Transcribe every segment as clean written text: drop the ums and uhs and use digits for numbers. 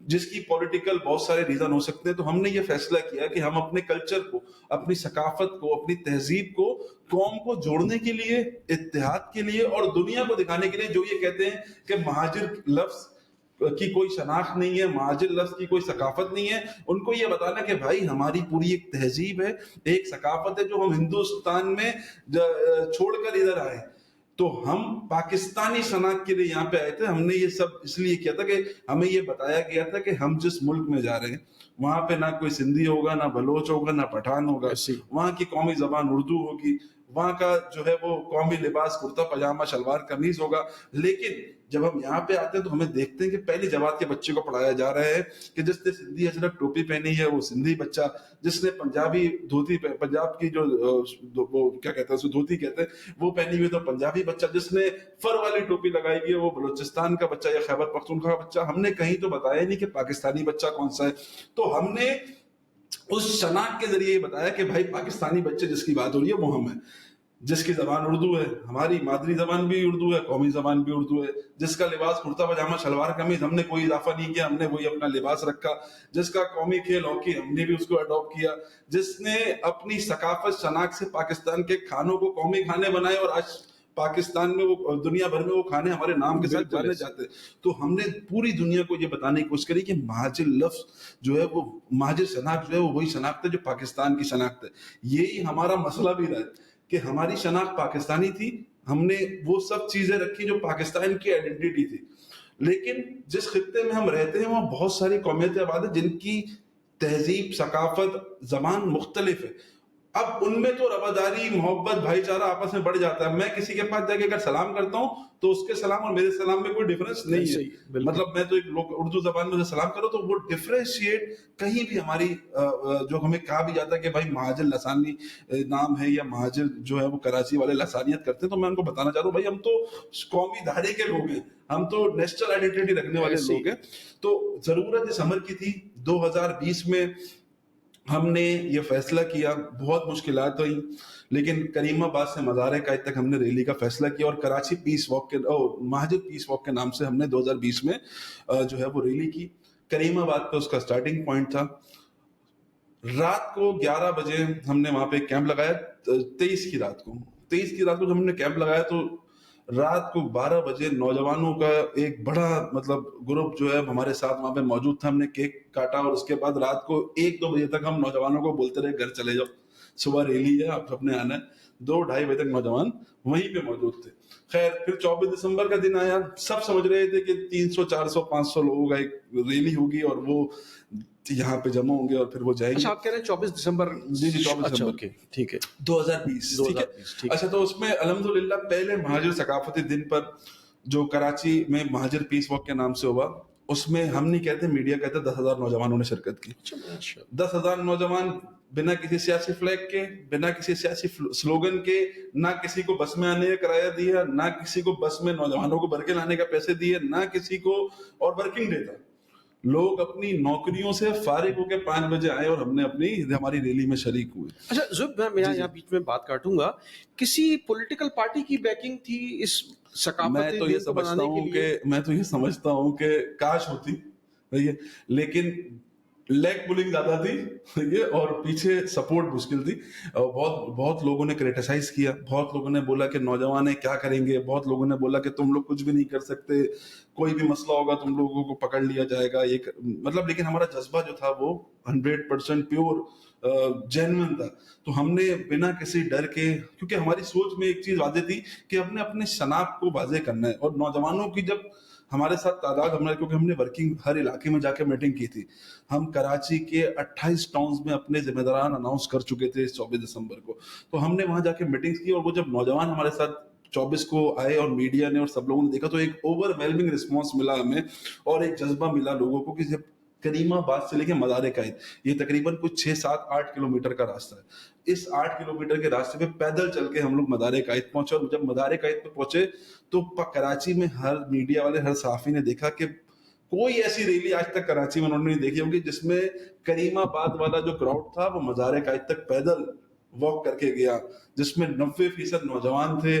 جس کی پولیٹیکل بہت سارے ریزن ہو سکتے ہیں. تو ہم نے یہ فیصلہ کیا کہ ہم اپنے کلچر کو, اپنی ثقافت کو, اپنی تہذیب کو قوم کو جوڑنے کے لیے, اتحاد کے لیے اور دنیا کو دکھانے کے لیے, جو یہ کہتے ہیں کہ مہاجر لفظ کی کوئی شناخت نہیں ہے, مہاجر لفظ کی کوئی ثقافت نہیں ہے, ان کو یہ بتانا کہ بھائی ہماری پوری ایک تہذیب ہے, ایک ثقافت ہے جو ہم ہندوستان میں چھوڑ کر ادھر آئے. تو ہم پاکستانی شناخت کے لیے یہاں پہ آئے تھے. ہم نے یہ سب اس لیے کیا تھا کہ ہمیں یہ بتایا گیا تھا کہ ہم جس ملک میں جا رہے ہیں وہاں پہ نہ کوئی سندھی ہوگا, نہ بلوچ ہوگا, نہ پٹھان ہوگا, وہاں کی قومی زبان اردو ہوگی, وہاں کا جو ہے وہ قومی لباس کرتا پاجامہ شلوار قمیض ہوگا. لیکن جب ہم یہاں پہ آتے ہیں تو ہمیں دیکھتے ہیں کہ پہلی جماعت کے بچے کو پڑھایا جا رہا ہے کہ جس نے سندھی اجرک ٹوپی پہنی ہے وہ سندھی بچہ, جس نے پنجابی دھوتی, پنجاب کی جو وہ کیا کہتے ہیں اسے دھوتی کہتے ہیں وہ پہنی ہوئی تو پنجابی بچہ, جس نے فر والی ٹوپی لگائی ہوئی ہے وہ بلوچستان کا بچہ یا خیبر پختونخوا کا بچہ. ہم نے کہیں تو بتایا نہیں کہ پاکستانی بچہ کون سا ہے. تو ہم نے اس شناخت کے ذریعے یہ بتایا کہ بھائی پاکستانی بچے جس کی بات ہو رہی ہے وہ ہم ہیں, جس کی زبان اردو ہے, ہماری مادری زبان بھی اردو ہے, قومی زبان بھی اردو ہے, جس کا لباس کرتا پاجامہ شلوار قمیض, ہم نے کوئی اضافہ نہیں کیا, ہم نے وہی اپنا لباس رکھا, جس کا قومی کھیل ہاکی ہم نے بھی اس کو اڈاپٹ کیا, جس نے اپنی ثقافت شناخت سے پاکستان کے کھانوں کو قومی کھانے بنائے اور آج پاکستان میں وہ دنیا بھر میں وہ کھانے ہمارے نام کے ساتھ جانے جاتے. تو ہم نے پوری دنیا کو یہ بتانے کی کوشش کری کہ مہاجر لفظ جو ہے وہ, مہاجر شناخت جو ہے وہ وہی شناخت ہے جو پاکستان کی شناخت ہے. یہی ہمارا مسئلہ بھی رہا ہے کہ ہماری شناخت پاکستانی تھی, ہم نے وہ سب چیزیں رکھی جو پاکستان کی آئیڈینٹی تھی. لیکن جس خطے میں ہم رہتے ہیں وہاں بہت ساری قومیتیں آباد ہیں جن کی تہذیب, ثقافت, زبان مختلف ہے. اب ان میں تو رواداری, محبت, بھائی چارہ آپس میں بڑھ جاتا ہے. میں کسی کے پاس جا کے اگر سلام کرتا ہوں تو اس کے سلام اور میرے سلام میں کوئی ڈفرنس نہیں ہے. مطلب میں تو ایک اردو زبان میں سلام کروں تو وہ ڈفرینشیٹ کہیں بھی ہماری جو ہمیں کہا بھی جاتا ہے کہ بھائی مہاجر لسانی نام ہے یا مہاجر جو ہے وہ کراچی والے لسانیت کرتے ہیں, تو میں ان کو بتانا چاہ رہا ہوں بھائی ہم تو قومی دھارے کے لوگ ہیں, ہم تو نیشنل آئیڈینٹی رکھنے والے لوگ ہیں. تو ضرورت اس امر کی تھی. 2020 میں ہم نے یہ فیصلہ کیا, بہت مشکلات ہوئی, لیکن کریم آباد سے مزار قائد تک ہم نے ریلی کا فیصلہ کیا اور کراچی پیس واک کے مہاجر پیس واک کے نام سے ہم نے 2020 میں جو ہے وہ ریلی کی. کریم آباد پہ اس کا سٹارٹنگ پوائنٹ تھا. رات کو 11 بجے ہم نے وہاں پہ کیمپ لگایا. 23 کی رات کو جب ہم نے کیمپ لگایا تو رات کو 12 بجے نوجوانوں کا ایک بڑا مطلب گروپ جو ہے ہمارے ساتھ وہاں پہ موجود تھا. ہم نے کیک کاٹا اور اس کے بعد رات کو 1-2 بجے تک ہم نوجوانوں کو بولتے رہے گھر چلے جاؤ, صبح ریلی ہے, آپ سب نے آنا ہے. 2-2:30 بجے تک نوجوان وہیں پہ موجود تھے. خیر پھر 24 دسمبر کا دن آیا, سب سمجھ رہے تھے کہ 300, 400, 500 لوگوں کا ایک ریلی ہوگی اور وہ یہاں پہ جمع ہوں گے اور پھر وہ جائیں گے. اچھا آپ کہہ رہے ہیں 24 دسمبر؟ جی 24 دسمبر ٹھیک ہے 2020. ٹھیک ہے. اچھا تو اس میں الحمدللہ پہلے مہاجر ثقافتی دن پر جو کراچی میں مہاجر پیس واک کے نام سے ہوا, اس میں ہم نہیں کہتے, میڈیا کہتے 10,000 نوجوانوں نے شرکت کی. 10,000 نوجوان بنا کسی سیاسی فلیگ کے, بنا کسی سیاسی سلوگن کے, نہ کسی کو بس میں آنے کا کرایہ دیا, نہ کسی کو بس میں نوجوانوں کو بھر کے لانے کا پیسے دیے, نہ کسی کو, اور ورکنگ ڈے تھا. لوگ اپنی نوکریوں سے فارغ ہو کے 5 بجے آئے اور ہم نے ہماری ریلی میں شریک ہوئے. اچھا زب, میں یہاں بیچ میں بات کاٹوں گا, کسی پولیٹیکل پارٹی کی بیکنگ تھی اس ثقافتی دن کو بنانے کے لیے؟ میں تو یہ سمجھتا ہوں کہ کاش ہوتی, لیکن لیگ پولنگ زیادہ تھی اور پیچھے سپورٹ مشکل تھی. بہت لوگوں نے کریٹیسائز کیا, بہت لوگوں نے بولا کہ نوجوان کیا کریں گے, بہت لوگوں نے بولا کہ تم لوگ کچھ بھی نہیں کر سکتے, کوئی بھی مسئلہ ہوگا تم لوگوں کو پکڑ لیا جائے گا, یہ مطلب. لیکن ہمارا جذبہ جو تھا وہ 100% پیور جینوئن تھا. تو ہم نے بنا کسی ڈر کے, کیونکہ ہماری سوچ میں ایک چیز واضح تھی کہ ہم نے اپنے شناخت کو واضح کرنا ہے. اور نوجوانوں کی جب ہمارے ساتھ تعداد, کیونکہ ہم نے ورکنگ ہر علاقے میں جا کے میٹنگ کی تھی, ہم کراچی کے 28 ٹاؤنز میں اپنے ذمہ داران اناؤنس کر چکے تھے 24 دسمبر کو. تو ہم نے وہاں جا کے میٹنگز کی, اور وہ جب نوجوان ہمارے ساتھ 24 کو آئے اور میڈیا نے اور سب لوگوں نے دیکھا تو ایک اوور ویلمنگ رسپانس ملا ہمیں, اور ایک جذبہ ملا لوگوں کو کہ جب کریم آباد سے لے کے مزار قائد, یہ تقریباً کچھ 6-7-8 کلومیٹر کا راستہ ہے, اس 8 کلومیٹر کے راستے پہ پیدل چل کے ہم لوگ مزار قائد پہنچے. اور جب مزار قائد پہ پہنچے تو کراچی میں ہر میڈیا والے, ہر صحافی نے دیکھا کہ کوئی ایسی ریلی آج تک کراچی میں انہوں نے نہیں دیکھی ہوگی جس میں کریم آباد والا جو کراؤڈ تھا وہ مزار قائد تک پیدل واک کر کے گیا, جس میں 90% نوجوان تھے,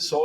100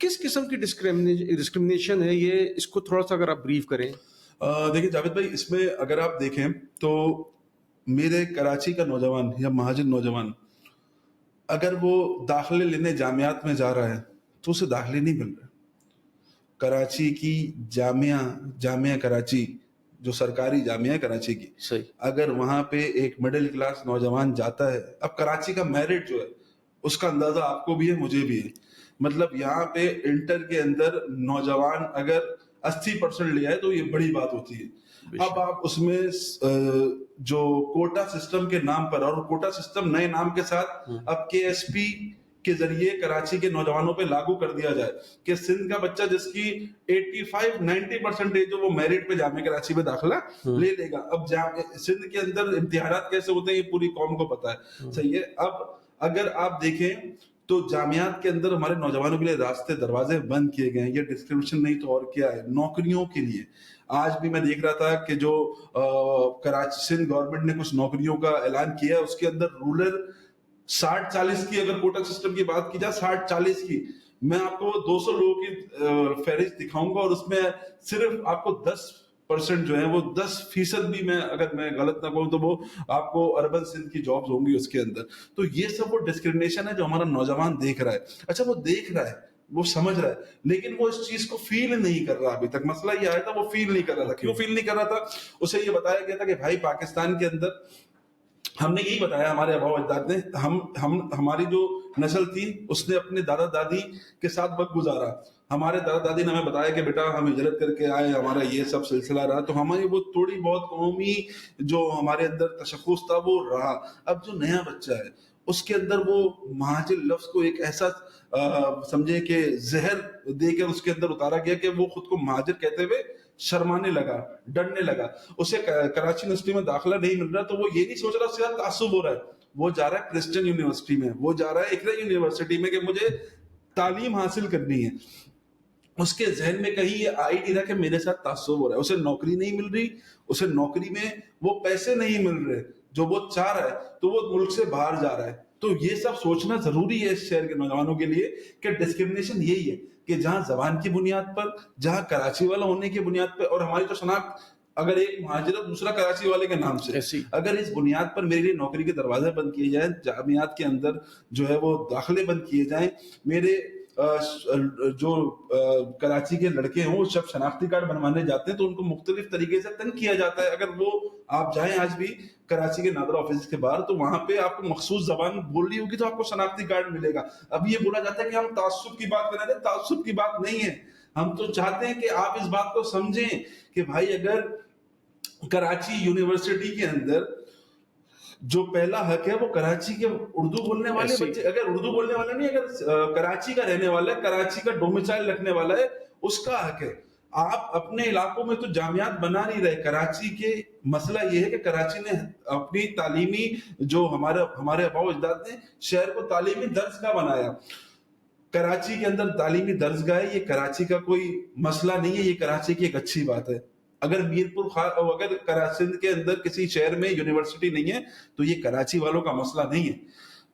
کس قسم کی ڈسکرمنیشن ہے یہ؟ اس کو تھوڑا سا اگر آپ بریف کریں. دیکھیں جاوید بھائی، اس میں اگر آپ دیکھیں تو میرے کراچی کا نوجوان یا مہاجر نوجوان اگر وہ داخلے لینے جامعات میں جا رہا ہے تو اسے داخلے نہیں مل رہے. کراچی کی جامعہ کراچی جو سرکاری جامعہ ہے کراچی کی، صحیح. اگر وہاں پہ ایک مڈل کلاس نوجوان جاتا ہے، اب کراچی کا میرٹ جو ہے اس کا اندازہ آپ کو بھی ہے مجھے بھی ہے. مطلب یہاں پہ انٹر کے اندر نوجوان اگر 80% لے آئے تو یہ بڑی بات ہوتی ہے. اب آپ اس میں جو کوٹا سسٹم کے نام پر، اور کوٹا سسٹم نئے نام کے ساتھ اب KSP کے ذریعے کراچی کے نوجوانوں پہ لاگو کر دیا جائے کہ سندھ کا بچہ جس کی 85-90% جو وہ میرٹ پہ جامعہ کراچی میں داخلہ لے لے گا. اب سندھ کے اندر امتحانات کیسے ہوتے ہیں یہ پوری قوم کو پتا ہے. صحیح ہے. اب اگر آپ دیکھیں تو جامعات کے اندر ہمارے نوجوانوں کے لیے راستے دروازے بند کیے گئے ہیں. یہ ڈسکرمنیشن نہیں تو اور کیا ہے. نوکریوں کے لیے آج بھی میں دیکھ رہا تھا کہ جو کراچی سندھ گورنمنٹ نے کچھ نوکریوں کا اعلان کیا، اس کے اندر رولر 60-40 کی، اگر کوٹا سسٹم کی بات کی جائے 60-40 کی، میں آپ کو 200 لوگوں کی فہرست دکھاؤں گا اور اس میں صرف آپ کو 10% جو ہے وہ 10% بھی، میں اگر میں غلط نہ کہوں تو وہ آپ کو اربن سندھ کی جابز ہوں گی اس کے اندر. تو یہ سب وہ ڈسکرمنیشن ہے جو ہمارا نوجوان دیکھ رہا ہے. اچھا وہ دیکھ رہا ہے، وہ سمجھ رہا ہے، لیکن وہ اس چیز کو فیل نہیں کر رہا. ابھی تک مسئلہ یہ آیا تھا وہ فیل نہیں کر رہا تھا. کیوں فیل نہیں کر رہا تھا؟ اسے یہ بتایا گیا تھا کہ بھائی پاکستان کے اندر ہم نے یہی بتایا، ہمارے آباء و اجداد نے، ہماری جو نسل تھی اس نے اپنے دادا دادی کے ساتھ وقت گزارا. ہمارے دادا دادی نے ہمیں بتایا کہ بیٹا ہم ہجرت کر کے آئے، ہمارا یہ سب سلسلہ رہا، تو ہماری وہ تھوڑی بہت قومی جو ہمارے اندر تشخص تھا وہ رہا. اب جو نیا بچہ ہے اس کے اندر وہ مہاجر لفظ کو ایک ایسا سمجھے کہ زہر دے کر اس کے اندر اتارا گیا کہ وہ خود کو مہاجر کہتے ہوئے شرمانے لگا، ڈرنے لگا. اسے کراچی یونیورسٹی میں داخلہ نہیں مل رہا تو وہ یہ نہیں سوچ رہا، اس سے تعصب ہو رہا ہے. وہ جا رہا ہے کرسچن یونیورسٹی میں، وہ جا رہا ہے اقرا یونیورسٹی میں کہ مجھے تعلیم حاصل کرنی ہے. اس کے ذہن میں کہیں یہ آئی نہیں رہا کہ میرے ساتھ تعصب ہو رہا ہے. اسے نوکری نہیں مل رہی، اسے نوکری میں وہ پیسے نہیں مل رہے جو وہ چاہ رہا ہے، تو وہ ملک سے باہر جا رہا ہے. تو یہ سب سوچنا ضروری ہے اس شہر کے نوجوانوں کے لیے کہ ڈسکرمنیشن یہی ہے کہ جہاں زبان کی بنیاد پر، جہاں کراچی والا ہونے کی بنیاد پر، اور ہماری تو شناخت اگر ایک مہاجرت دوسرا کراچی والے کے نام سے، اگر اس بنیاد پر میرے لیے نوکری کے دروازے بند کیے جائیں، جامعات کے اندر جو ہے وہ داخلے بند کیے جائیں، میرے جو کراچی کے لڑکے ہوں وہ سب شناختی کارڈ بنوانے جاتے ہیں تو ان کو مختلف طریقے سے تنگ کیا جاتا ہے. اگر وہ آپ جائیں آج بھی کراچی کے نادرا آفس کے باہر تو وہاں پہ آپ کو مخصوص زبان بولنی ہوگی تو آپ کو شناختی کارڈ ملے گا. اب یہ بولا جاتا ہے کہ ہم تعصب کی بات کر رہے ہیں، تعصب کی بات نہیں ہے. ہم تو چاہتے ہیں کہ آپ اس بات کو سمجھیں کہ بھائی اگر کراچی یونیورسٹی کے اندر جو پہلا حق ہے وہ کراچی کے اردو بولنے والے بچے، اگر اردو بولنے والا نہیں، اگر کراچی کا رہنے والا ہے، کراچی کا ڈومیسائل رکھنے والا ہے، اس کا حق ہے. آپ اپنے علاقوں میں تو جامعات بنا نہیں رہے. کراچی کے مسئلہ یہ ہے کہ کراچی نے اپنی تعلیمی جو ہمارے آباء و اجداد نے شہر کو تعلیمی درسگاہ بنایا. کراچی کے اندر تعلیمی درسگاہ ہے، یہ کراچی کا کوئی مسئلہ نہیں ہے، یہ کراچی کی ایک اچھی بات ہے. اگر میرپور اگر سندھ کے اندر کسی شہر میں یونیورسٹی نہیں ہے تو یہ کراچی والوں کا مسئلہ نہیں ہے.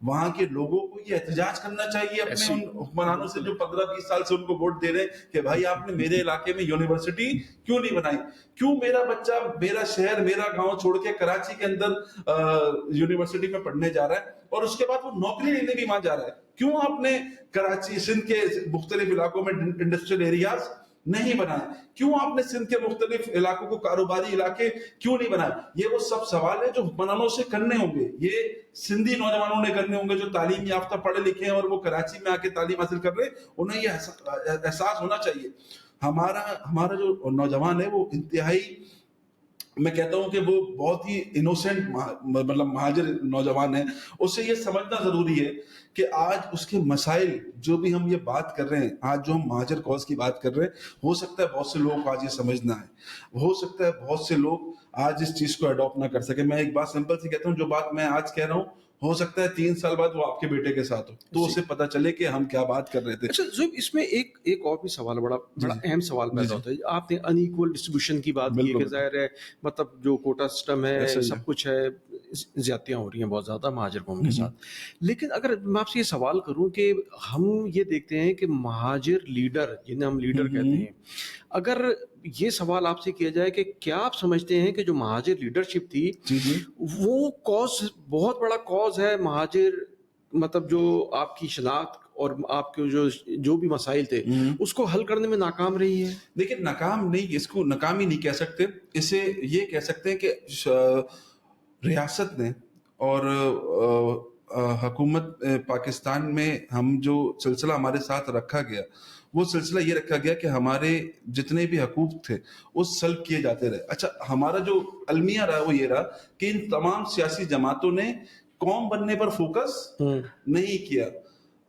وہاں کے لوگوں کو یہ احتجاج کرنا چاہیے اپنے ان حکمرانوں سے جو 15-20 سال سے ان کو ووٹ دے رہے ہیں کہ بھائی آپ نے میرے علاقے میں یونیورسٹی کیوں نہیں بنائی؟ کیوں میرا بچہ میرا شہر میرا گاؤں چھوڑ کے کراچی کے اندر یونیورسٹی میں پڑھنے جا رہا ہے اور اس کے بعد وہ نوکری لینے بھی وہاں جا رہا ہے؟ کیوں آپ نے کراچی سندھ کے مختلف علاقوں میں انڈسٹریل ایریاز نہیں بنائے؟ کیوں آپ نے سندھ کے مختلف علاقوں کو کاروباری علاقے کیوں نہیں بنائے؟ یہ وہ سب سوال ہے جو حکمرانوں سے کرنے ہوں گے. یہ سندھی نوجوانوں نے کرنے ہوں گے جو تعلیم یافتہ پڑھے لکھے ہیں اور وہ کراچی میں آ کے تعلیم حاصل کر رہے ہیں. انہیں یہ احساس ہونا چاہیے. ہمارا جو نوجوان ہے وہ انتہائی، میں کہتا ہوں کہ وہ بہت ہی انوسینٹ مطلب مہاجر نوجوان ہے. اسے یہ سمجھنا ضروری ہے کہ آج اس کے مسائل جو بھی ہم یہ بات کر رہے ہیں، آج جو ہم مہاجر کاز کی بات کر رہے ہیں، ہو سکتا ہے بہت سے لوگوں کو آج یہ سمجھنا ہے، ہو سکتا ہے بہت سے لوگ آج اس چیز کو اڈاپٹ نہ کر سکے. میں ایک بات سمپل سی کہتا ہوں، جو بات میں آج کہہ رہا ہوں ہو سکتا ہے 3 سال بعد وہ آپ کے بیٹے کے ساتھ ہو تو اسے پتا چلے کہ ہم کیا بات کر رہے تھے. اچھا زویب، اس میں ایک اور بھی سوال بڑا اہم سوال پیدا ہوتا ہے. آپ نے ان ایکول ڈسٹریبیوشن کی بات کی کہ ظاہر ہے مطلب جو کوٹا سسٹم ہے سب کچھ ہے، زیادتیاں ہو رہی ہیں بہت زیادہ مہاجر قوم کے ساتھ. لیکن اگر میں آپ سے یہ سوال کروں کہ ہم یہ دیکھتے ہیں کہ مہاجر لیڈر جنہیں ہم لیڈر کہتے ہیں، اگر یہ سوال آپ سے کیا جائے کہ کیا آپ سمجھتے ہیں کہ جو مہاجر لیڈرشپ تھی جی جی وہ کاز، بہت بڑا کاز ہے مہاجر، مطلب جو آپ کی شناخت اور آپ کے جو بھی مسائل تھے اس کو حل کرنے میں ناکام رہی ہے؟ لیکن ناکام نہیں، اس کو ناکامی نہیں کہہ سکتے، اسے یہ کہہ سکتے ہیں کہ ریاست نے اور حکومت پاکستان میں ہم جو سلسلہ ہمارے ساتھ رکھا گیا، وہ سلسلہ یہ رکھا گیا کہ ہمارے جتنے بھی حقوق تھے وہ سلب کیے جاتے رہے. اچھا، ہمارا جو المیہ رہا وہ یہ رہا کہ ان تمام سیاسی جماعتوں نے قوم بننے پر فوکس نہیں کیا،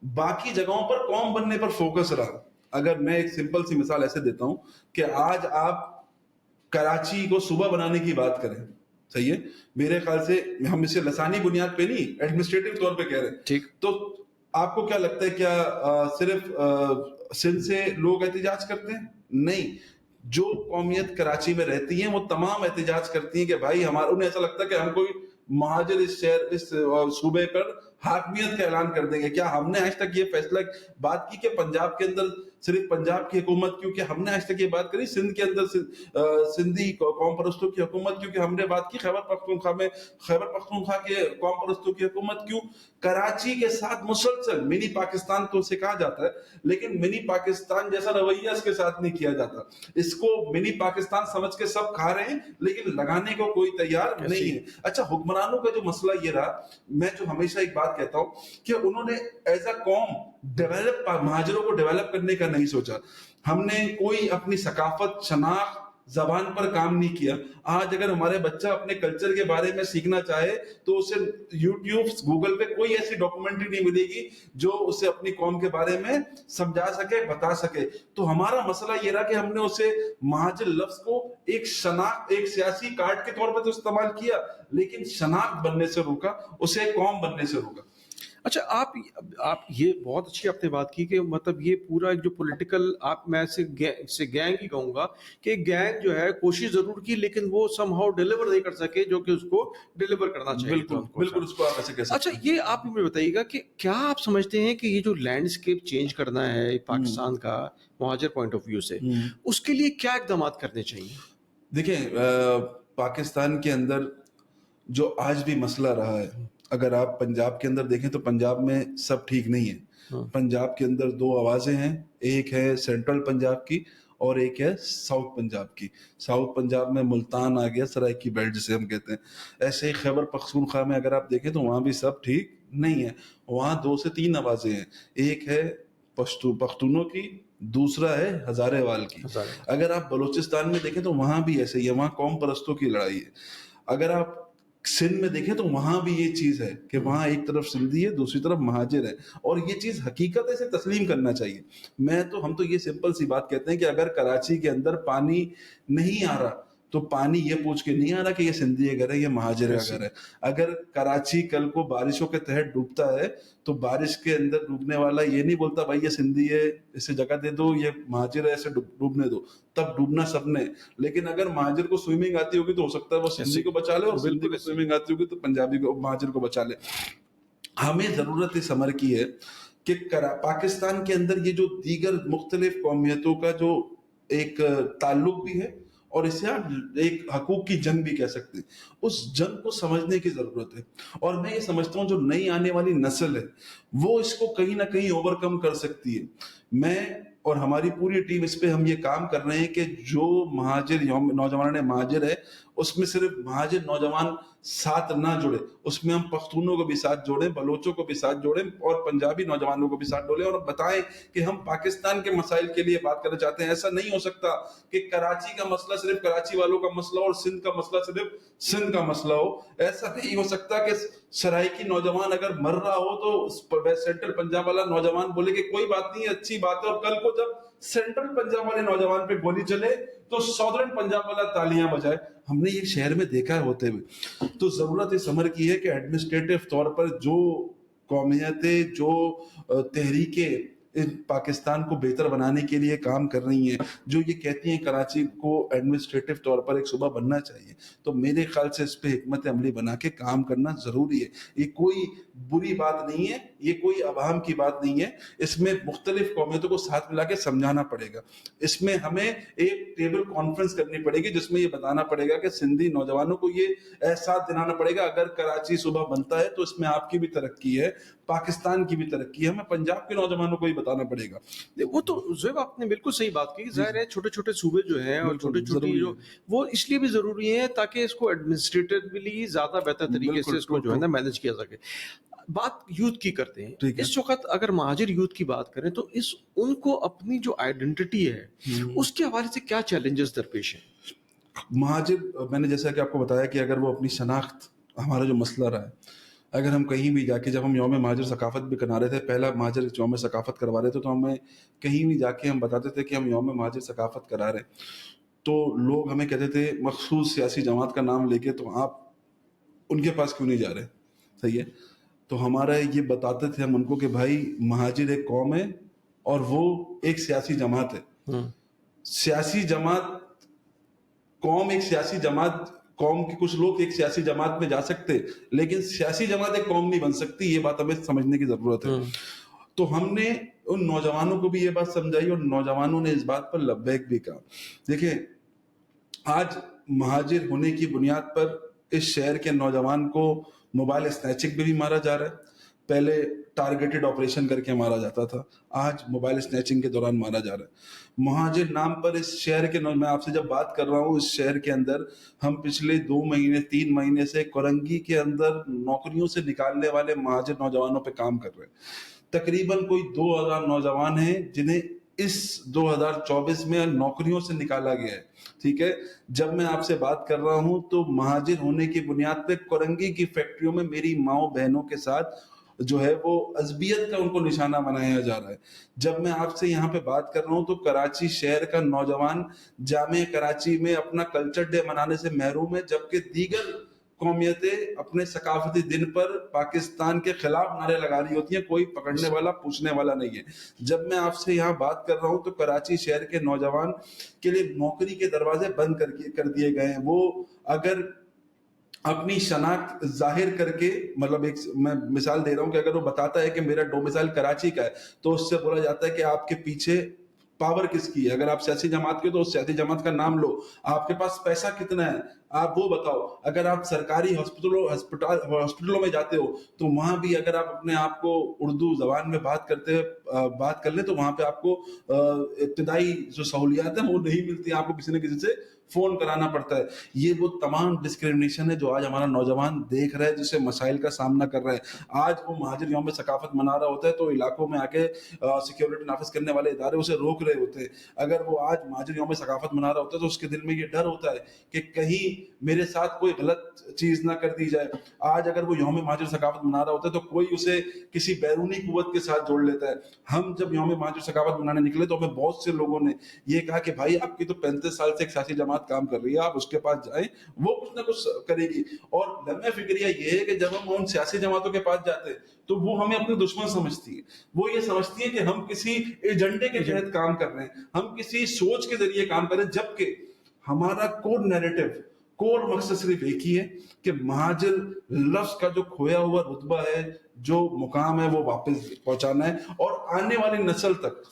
باقی جگہوں پر قوم بننے پر فوکس رہا. اگر میں ایک سمپل سی مثال ایسے دیتا ہوں کہ آج آپ کراچی کو صوبہ بنانے کی بات کریں، صحیح ہے، میرے خیال سے ہم اسے لسانی بنیاد پہ نہیں، ایڈمنسٹریٹو طور پہ کہہ رہے ہیں، ٹھیک. تو آپ کو کیا لگتا ہے کیا صرف سندھ سے لوگ احتجاج کرتے ہیں؟ نہیں، جو قومیت کراچی میں رہتی ہیں وہ تمام احتجاج کرتی ہیں کہ بھائی ہمارا، انہیں ایسا لگتا ہے کہ ہم کوئی مہاجر اس شہر، اس صوبے پر حاکمیت کا اعلان کر دیں گے. کیا ہم نے آج تک یہ فیصلہ بات کی کہ پنجاب کے اندر صرف پنجاب کی حکومت کیوں؟ کہ ہم نے آج تک یہ بات کری سندھ کے اندر سندھی قوم پرستوں کی حکومت کیوں؟ کہ ہم نے بات کی خیبر پختونخوا میں خیبر پختونخوا کے قوم پرستوں کی حکومت کیوں؟ کراچی کے ساتھ مسلسل منی پاکستان تو اسے کہا جاتا ہے، لیکن منی پاکستان جیسا رویہ اس کے ساتھ نہیں کیا جاتا. اس کو منی پاکستان سمجھ کے سب کھا رہے ہیں لیکن لگانے کو کوئی تیار نہیں ہے. اچھا، حکمرانوں کا جو مسئلہ یہ رہا، میں جو ہمیشہ ایک بات کہتا ہوں کہ انہوں نے ایز اے قوم ڈیولپ، مہاجروں کو ڈیولپ کرنے کا نہیں سوچا. ہم نے کوئی اپنی ثقافت، شناخت، زبان پر کام نہیں کیا. آج اگر ہمارے بچہ اپنے کلچر کے بارے میں سیکھنا چاہے تو اسے یوٹیوب، گوگل پہ کوئی ایسی ڈاکومنٹری نہیں ملے گی جو اسے اپنی قوم کے بارے میں سمجھا سکے، بتا سکے. تو ہمارا مسئلہ یہ رہا کہ ہم نے اسے مہاجر لفظ کو ایک شناخت، ایک سیاسی کارڈ کے طور پر تو استعمال کیا، لیکن شناخت بننے سے روکا، اسے قوم بننے سے روکا. اچھا، آپ یہ بہت اچھی آپ نے بات کی کہ مطلب یہ پورا جو پولیٹیکل، آپ میں سے گینگ ہی کہوں گا کہ گینگ جو ہے کوشش ضرور کی لیکن وہ سم ہاؤ ڈیلیور نہیں کر سکے جو کہ اس کو ڈیلیور کرنا چاہیے. بالکل بالکل، اس کو آپ ایسے کہہ سکتے اچھا، یہ آپ مجھے بتائیے گا کہ کیا آپ سمجھتے ہیں کہ یہ جو لینڈسکیپ چینج کرنا ہے پاکستان کا مہاجر پوائنٹ آف ویو سے، اس کے لیے کیا اقدامات کرنے چاہیے؟ دیکھیں، پاکستان کے اندر جو آج بھی مسئلہ رہا ہے، اگر آپ پنجاب کے اندر دیکھیں تو پنجاب میں سب ٹھیک نہیں ہے. پنجاب کے اندر دو آوازیں ہیں، ایک ہے سینٹرل پنجاب کی اور ایک ہے ساؤتھ پنجاب کی. ساؤتھ پنجاب میں ملتان آ گیا، سرائکی بیلٹ جسے ہم کہتے ہیں. ایسے ہی خیبر پختونخوا میں اگر آپ دیکھیں تو وہاں بھی سب ٹھیک نہیں ہے. وہاں 2 سے 3 آوازیں ہیں، ایک ہے پختونوں کی، دوسرا ہے ہزارے وال کی. اگر آپ بلوچستان میں دیکھیں تو وہاں بھی ایسے ہی ہے، وہاں قوم پرستوں کی لڑائی ہے. اگر آپ سندھ میں دیکھیں تو وہاں بھی یہ چیز ہے کہ وہاں ایک طرف سندھی ہے، دوسری طرف مہاجر ہے، اور یہ چیز حقیقت ہے، اسے تسلیم کرنا چاہیے. ہم تو یہ سمپل سی بات کہتے ہیں کہ اگر کراچی کے اندر پانی نہیں آ رہا تو پانی یہ پوچھ کے نہیں آ رہا کہ یہ سندھی کا گھر ہے، یہ مہاجر کا گھر ہے. اگر کراچی کل کو بارشوں کے تحت ڈوبتا ہے تو بارش کے اندر ڈوبنے والا یہ نہیں بولتا بھائی یہ سندھی ہے اسے جگہ دے دو، یہ مہاجر ہے اسے ڈوبنے دو. تب ڈوبنا سب نے. لیکن اگر مہاجر کو سوئمنگ آتی ہوگی تو ہو سکتا ہے وہ سندھی کو بچا لے، اور سندھی کو سوئمنگ آتی ہوگی تو پنجابی کو، مہاجر کو بچا لے. ہمیں ضرورت اس امر کی ہے کہ پاکستان کے اندر یہ جو دیگر مختلف قومیتوں کا جو ایک تعلق بھی ہے، اور اسے آپ ایک حقوق کی جنگ بھی کہہ سکتے ہیں، اس جنگ کو سمجھنے کی ضرورت ہے. اور میں یہ سمجھتا ہوں جو نئی آنے والی نسل ہے وہ اس کو کہیں نہ کہیں اوور کم کر سکتی ہے. میں اور ہماری پوری ٹیم اس پہ ہم یہ کام کر رہے ہیں کہ جو مہاجر نوجوان مہاجر ہے اس میں صرف مہاجر نوجوان ساتھ نہ جڑے، اس میں ہم پختونوں کو بھی ساتھ جوڑیں، بلوچوں کو بھی ساتھ جوڑیں، اور پنجابی نوجوانوں کو بھی ساتھ جوڑیں، اور بتائیں کہ ہم پاکستان کے مسائل کے لیے بات کرنا چاہتے ہیں. ایسا نہیں ہو سکتا کہ کراچی کا مسئلہ صرف کراچی والوں کا مسئلہ اور سندھ کا مسئلہ صرف سندھ کا مسئلہ ہو. ایسا نہیں ہو سکتا کہ سرائکی نوجوان اگر مر رہا ہو تو سینٹرل پنجاب والا نوجوان بولے کہ کوئی بات نہیں، اچھی بات ہے، اور کل کو جب سینٹرل پنجاب والے نوجوان پہ گولی چلے تو ساؤدرن پنجاب والا تالیاں بجائے. ہم نے یہ شہر میں دیکھا ہے ہوتے ہوئے. تو ضرورت اس امر کی ہے کہ ایڈمنسٹریٹو طور پر جو قومیتیں، جو تحریکیں پاکستان کو بہتر بنانے کے لیے کام کر رہی ہیں, جو یہ کہتی ہیں کراچی کو ایڈمنسٹریٹو طور پر ایک صوبہ بننا چاہیے, تو میرے خیال سے اس پہ حکمت عملی بنا کے کام کرنا ضروری ہے. یہ کوئی بری بات نہیں ہے, یہ کوئی عوام کی بات نہیں ہے, اس میں مختلف قومیتوں کو ساتھ ملا کے سمجھانا پڑے گا. اس میں ہمیں ایک ٹیبل کانفرنس کرنی پڑے گی جس میں یہ بتانا پڑے گا کہ سندھی نوجوانوں کو یہ احساس دلانا پڑے گا اگر کراچی صوبہ بنتا ہے تو اس میں آپ کی بھی ترقی ہے, پاکستان کی بھی ترقی ہے. ہمیں پنجاب کے نوجوانوں کو ہی بتانا پڑے گا. وہ تو زویب آپ نے بالکل صحیح بات کی. ظاہر ہے چھوٹے چھوٹے صوبے جو ہیں اور چھوٹے چھوٹی جو وہ اس لیے بھی ضروری ہیں تاکہ اس کو ایڈمنسٹریٹولی زیادہ بہتر طریقے سے اس کو جو ہے نا مینج کیا سکے. بات یوتھ کی کرتے ہیں. اس وقت اگر مہاجر یوتھ کی بات کریں تو ان کو اپنی جو آئیڈینٹی ہے اس کے حوالے سے کیا چیلنجز درپیش ہیں؟ مہاجر, میں نے جیسا کہ آپ کو بتایا کہ اگر وہ اپنی شناخت, ہمارا جو مسئلہ رہا ہے, اگر ہم کہیں بھی جا کے, جب ہم یوم مہاجر ثقافت بھی کرا رہے تھے, پہلا مہاجر یوم ثقافت کروا رہے تھے, تو ہمیں کہیں بھی جا کے ہم بتاتے تھے کہ ہم یوم مہاجر ثقافت کرا رہے ہیں, تو لوگ ہمیں کہتے تھے مخصوص سیاسی جماعت کا نام لے کے, تو آپ ان کے پاس کیوں نہیں جا رہے؟ صحیح ہے. تو ہمارا یہ بتاتے تھے ہم ان کو کہ بھائی مہاجر ایک قوم ہے اور وہ ایک سیاسی جماعت ہے. سیاسی جماعت, قوم ایک سیاسی جماعت, قوم کے کچھ لوگ ایک سیاسی جماعت میں جا سکتے, لیکن سیاسی جماعت ایک قوم نہیں بن سکتی. یہ بات ہمیں سمجھنے کی ضرورت ہے. تو ہم نے ان نوجوانوں کو بھی یہ بات سمجھائی اور نوجوانوں نے اس بات پر لبیک بھی کہا. دیکھیں, آج مہاجر ہونے کی بنیاد پر اس شہر کے نوجوان کو موبائل اسنیچنگ بھی مارا جا رہا ہے. پہلے ٹارگیٹڈ آپریشن کر کے مارا جاتا تھا, آج موبائل اسنیچنگ کے دوران مارا جا رہا ہے. مہاجر نام پر اس شہر کے, میں آپ سے جب بات کر رہا ہوں, اس شہر کے اندر ہم پچھلے 2 مہینے 3 مہینے سے کورنگی کے اندر نوکریوں سے نکالنے والے مہاجر نوجوانوں پہ کام کر رہے ہیں. تقریباً کوئی 2000 نوجوان ہیں جنہیں اس 2024 میں نوکریوں سے نکالا گیا ہے. ٹھیک ہے, جب میں آپ سے بات کر رہا ہوں تو مہاجر ہونے کی بنیاد پہ کورنگی کی فیکٹریوں میں میری ماؤں بہنوں کے ساتھ جو ہے وہ عصبیت کا ان کو نشانہ بنایا جا رہا ہے. جب میں آپ سے یہاں پہ بات کر رہا ہوں تو کراچی شہر کا نوجوان جامع کراچی میں اپنا کلچر ڈے منانے سے محروم ہے, جبکہ دیگر قومیتیں اپنے ثقافتی دن پر پاکستان کے خلاف نعرے لگا رہی ہوتی ہیں. کوئی پکڑنے والا پوچھنے والا نہیں ہے. جب میں آپ سے یہاں بات کر رہا ہوں تو کراچی شہر کے نوجوان کے لیے نوکری کے دروازے بند کر دیے گئے ہیں. وہ اگر اپنی شناخت ظاہر کر کے, مطلب ایک میں مثال دے رہا ہوں کہ اگر وہ بتاتا ہے کہ میرا ڈومیسائل کراچی کا ہے, تو اس سے بولا جاتا ہے کہ آپ کے پیچھے پاور کس کی ہے. اگر آپ سیاسی جماعت کے تو اس سیاسی جماعت کا نام لو, آپ کے پاس پیسہ کتنا ہے آپ وہ بتاؤ. اگر آپ سرکاری ہاسپٹلوں میں جاتے ہو تو وہاں بھی اگر آپ اپنے آپ کو اردو زبان میں بات کر لیں تو وہاں پہ آپ کو ابتدائی جو سہولیات ہیں وہ نہیں ملتی, آپ کو کسی نہ کسی سے فون کرانا پڑتا ہے. یہ وہ تمام ڈسکریمنیشن ہے جو آج ہمارا نوجوان دیکھ رہا ہے, جسے مسائل کا سامنا کر رہا ہے. آج وہ مہاجر یوم ثقافت منا رہا ہوتا ہے تو علاقوں میں آ کے سیکیورٹی نافذ کرنے والے ادارے اسے روک رہے ہوتے ہیں. اگر وہ آج مہاجر یوم ثقافت منا رہا ہوتا ہے تو اس کے دل میں یہ ڈر ہوتا ہے کہ کہیں میرے ساتھ کوئی غلط چیز نہ کر دی جائے. آج اگر وہ یوم مہاجر ثقافت منا رہا ہوتا ہے تو کوئی اسے کسی بیرونی قوت کے ساتھ جوڑ لیتا ہے. ہم جب یوم مہاجر ثقافت منانے نکلے تو ہمیں بہت سے لوگوں نے یہ کہا کہ بھائی آپ کی تو 35 سال سے ایک سیاسی جماعت کام کر رہی ہے, آپ اس کے پاس جائیں, وہ کچھ نہ کچھ کرے گی. اور لمحہ فکریہ یہ ہے کہ جب ہم ان سیاسی جماعتوں کے پاس جاتے ہیں تو وہ ہمیں اپنے دشمن سمجھتی ہے. وہ یہ سمجھتی ہے کہ ہم کسی ایجنڈے کے تحت کام کر رہے ہیں, ہم کسی سوچ کے ذریعے کام کر رہے ہیں, جبکہ ہمارا کور نیریٹو, کور مقصد صرف ایک ہی ہے کہ مہاجر لفظ کا جو کھویا ہوا رتبہ ہے, جو مقام ہے, وہ واپس پہنچانا ہے اور آنے والی نسل تک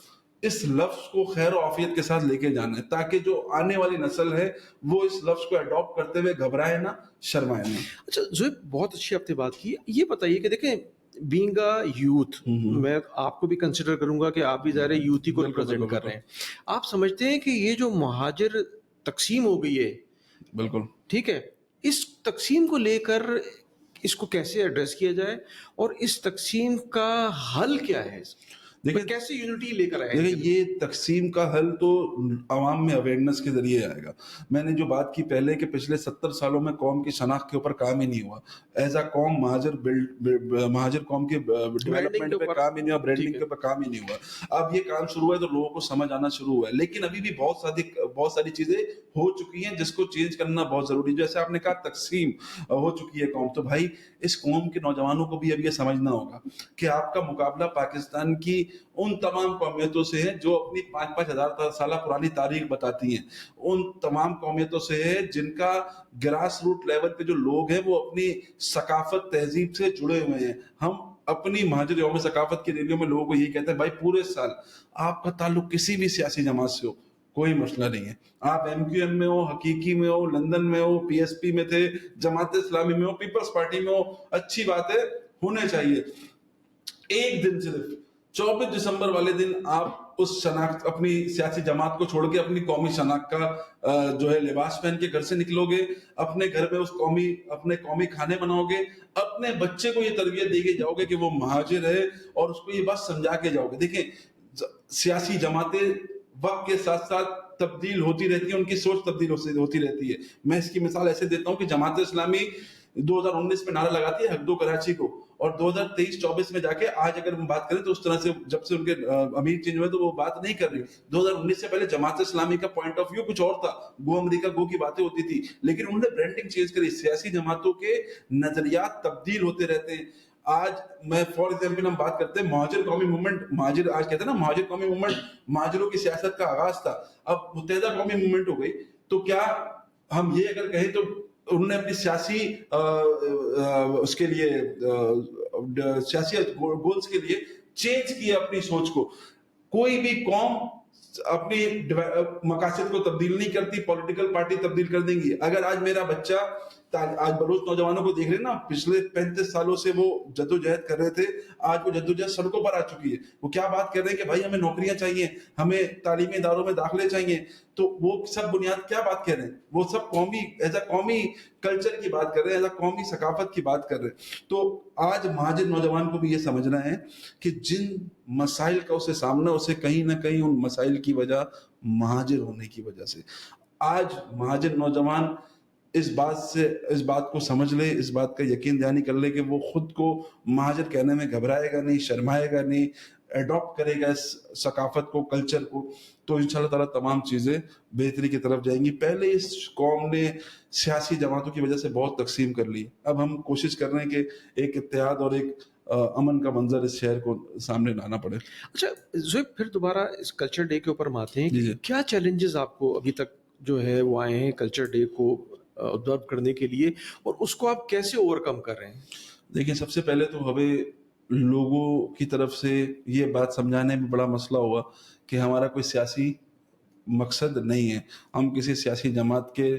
اس لفظ کو خیر و عافیت کے ساتھ لے کے جانا ہے, تاکہ جو آنے والی نسل ہے وہ اس لفظ کو اڈاپٹ کرتے ہوئے گھبرائے نہ, شرمائے نہ. اچھا زویب, بہت اچھی آپ نے بات کی. یہ بتائیے کہ دیکھیں بینگ اے یوتھ, میں آپ کو بھی کنسیڈر کروں گا کہ آپ بھی ظاہر یوتھ ہی کو ریپرزینٹ کر رہے ہیں. آپ سمجھتے ہیں کہ یہ جو مہاجر تقسیم ہو گئی ہے, بالکل ٹھیک ہے, اس تقسیم کو لے کر اس کو کیسے ایڈریس کیا جائے اور اس تقسیم کا حل کیا ہے, کیسے یونٹی لے کر آئے؟ دیکھیں, یہ تقسیم کا حل تو عوام میں اویئرنیس کے ذریعے آئے گا. میں نے جو بات کی پہلے کہ پچھلے 70 سالوں میں قوم کی شناخت کے اوپر کام ہی نہیں ہوا. ایز اے قوم مہاجر قوم کے ڈیولپمنٹ پہ کام ہی نہیں ہوا, برانڈنگ کے اوپر کام ہی نہیں ہوا. اب یہ کام شروع ہوا ہے تو لوگوں کو سمجھ آنا شروع ہوا ہے, لیکن ابھی بھی بہت ساری چیزیں ہو چکی ہیں جس کو چینج کرنا بہت ضروری ہے. جیسے آپ نے کہا تقسیم ہو چکی ہے قوم, تو بھائی اس قوم کے نوجوانوں کو بھی اب یہ سمجھنا ہوگا کہ آپ کا مقابلہ پاکستان کی ان تمام قومیتوں سے ہے جو اپنی 5,000 سالہ پرانی تاریخ بتاتی ہیں، ان تمام قومیتوں سے ہے جن کا گراس روٹ لیول پہ جو لوگ ہیں وہ اپنی ثقافت تہذیب سے جڑے ہوئے ہیں. ہم اپنی مہاجر یوم ثقافت کی ریلیوں میں لوگوں کو یہی کہتے ہیں بھائی پورے سال آپ کا تعلق کسی بھی سیاسی جماعت سے ہو کوئی مسئلہ نہیں ہے، آپ ایم کیو ایم میں ہو، حقیقی میں ہو، لندن میں ہو، پی ایس پی میں تھے، جماعت اسلامی میں ہو، پیپلز پارٹی میں ہو، اچھی بات ہے، ہونے چاہیے. ایک دن صرف 24 دسمبر والے دن آپ اس شناخت اپنی سیاسی جماعت کو چھوڑ کے اپنی قومی شناخت کا جو ہے لباس پہن کے گھر سے نکلو گے، اپنے گھر میں اپنے قومی کھانے بناؤ گے، اپنے بچے کو یہ تربیت دے کے جاؤ گے کہ وہ مہاجر ہے اور اس کو یہ بات سمجھا کے جاؤ گے. دیکھیں سیاسی جماعتیں وقت کے ساتھ ساتھ تبدیل ہوتی رہتی ہیں، ان کی سوچ تبدیل ہوتی رہتی ہے. میں اس کی مثال ایسے دیتا ہوں کہ جماعت اسلامی 2019 میں نعرہ لگاتی ہے حق دو کراچی کو، اور 2023-24 میں جا کے آج اگر ہم بات کریں تو اس طرح سے جب سے ان کے امیر چینج ہوئے تو وہ بات نہیں کر رہی. 2019 سے پہلے جماعت اسلامی کا پوائنٹ آف ویو کچھ اور تھا، گو امریکہ گو کی باتیں ہوتی تھی، لیکن انہوں نے برانڈنگ چینج کری. سیاسی جماعتوں کے نظریات تبدیل ہوتے رہتے ہیں. آج میں فار ایگزامپل ہم بات کرتے ہیں مہاجر قومی موومنٹ، مہاجر آج کہتے ہیں نا مہاجر قومی موومنٹ، مہاجروں کی سیاست کا آغاز تھا، اب متحدہ قومی موومنٹ ہو گئی. تو کیا ہم یہ اگر کہیں تو انہوں نے اپنی سیاسی اس کے لیے سیاسی گولز کے لیے چینج کیا اپنی سوچ کو. کوئی بھی قوم اپنی مقاصد کو تبدیل نہیں کرتی، پولیٹیکل پارٹی تبدیل کر دیں گی. اگر آج میرا بچہ آج بلوچ نوجوانوں کو دیکھ رہے ہیں نا، پچھلے 35 سالوں سے وہ جدوجہد کر رہے تھے، آج وہ جدوجہد سڑکوں پر آ چکی ہے. وہ کیا بات کر رہے ہیں کہ بھائی ہمیں نوکریاں چاہیے، ہمیں تعلیمی اداروں میں داخلے چاہیے. تو وہ سب بنیاد کیا بات کر رہے ہیں؟ وہ سب قومی ایز اے قومی کلچر کی بات کر رہے ہیں، ایز اے قومی ثقافت کی بات کر رہے ہیں. تو آج مہاجر نوجوان کو بھی یہ سمجھنا ہے کہ جن مسائل کا اسے سامنا، اسے کہیں نہ کہیں ان مسائل کی وجہ مہاجر ہونے کی وجہ سے. آج مہاجر نوجوان اس بات کو سمجھ لے، اس بات کا یقین دہانی کر لے کہ وہ خود کو مہاجر کہنے میں گھبرائے گا نہیں، شرمائے گا نہیں، ایڈاپٹ کرے گا اس ثقافت کو، کلچر کو، تو انشاءاللہ تعالیٰ تمام چیزیں بہتری کی طرف جائیں گی. پہلے اس قوم نے سیاسی جماعتوں کی وجہ سے بہت تقسیم کر لی، اب ہم کوشش کر رہے ہیں کہ ایک اتحاد اور ایک امن کا منظر اس شہر کو سامنے لانا پڑے. اچھا زہیب، پھر دوبارہ اس کلچر ڈے کے اوپر ہم آتے ہیں جی کہ جی. کیا چیلنجز آپ کو ابھی تک جو ہے وہ آئے ہیں کلچر ڈے کو آبزرو کرنے کے لیے، اور اس کو آپ کیسے اوور کم کر رہے ہیں؟ دیکھیں سب سے پہلے تو ہمیں لوگوں کی طرف سے یہ بات سمجھانے میں بڑا مسئلہ ہوا کہ ہمارا کوئی سیاسی مقصد نہیں ہے، ہم کسی سیاسی جماعت کے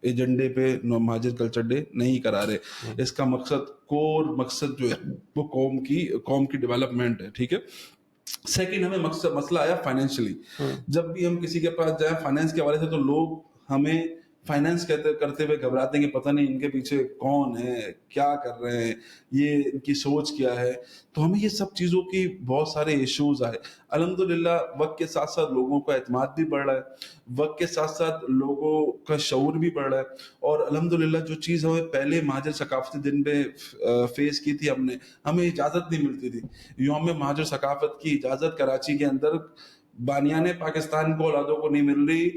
ایجنڈے پہ مہاجر کلچر ڈے نہیں کرا رہے. اس کا مقصد، کور مقصد جو ہے وہ قوم کی ڈیولپمنٹ ہے. ٹھیک ہے. سیکنڈ، ہمیں مسئلہ آیا فائنینشلی. جب بھی ہم کسی کے پاس جائیں فائنینس کے حوالے سے تو لوگ ہمیں فائنینس کرتے ہوئے گھبراتے ہیں کہ پتہ نہیں ان کے پیچھے کون ہے، کیا کر رہے ہیں، یہ ان کی سوچ کیا ہے. تو ہمیں یہ سب چیزوں کی بہت سارے ایشوز آئے. الحمدللہ وقت کے ساتھ ساتھ لوگوں کا اعتماد بھی بڑھ رہا ہے، وقت کے ساتھ ساتھ لوگوں کا شعور بھی بڑھ رہا ہے. اور الحمدللہ جو چیز ہمیں پہلے مہاجر ثقافتی دن پہ فیس کی تھی، ہمیں اجازت نہیں ملتی تھی. یوم مہاجر ثقافت کی اجازت کراچی کے اندر بانیان پاکستان کو اولادوں کو نہیں مل رہی،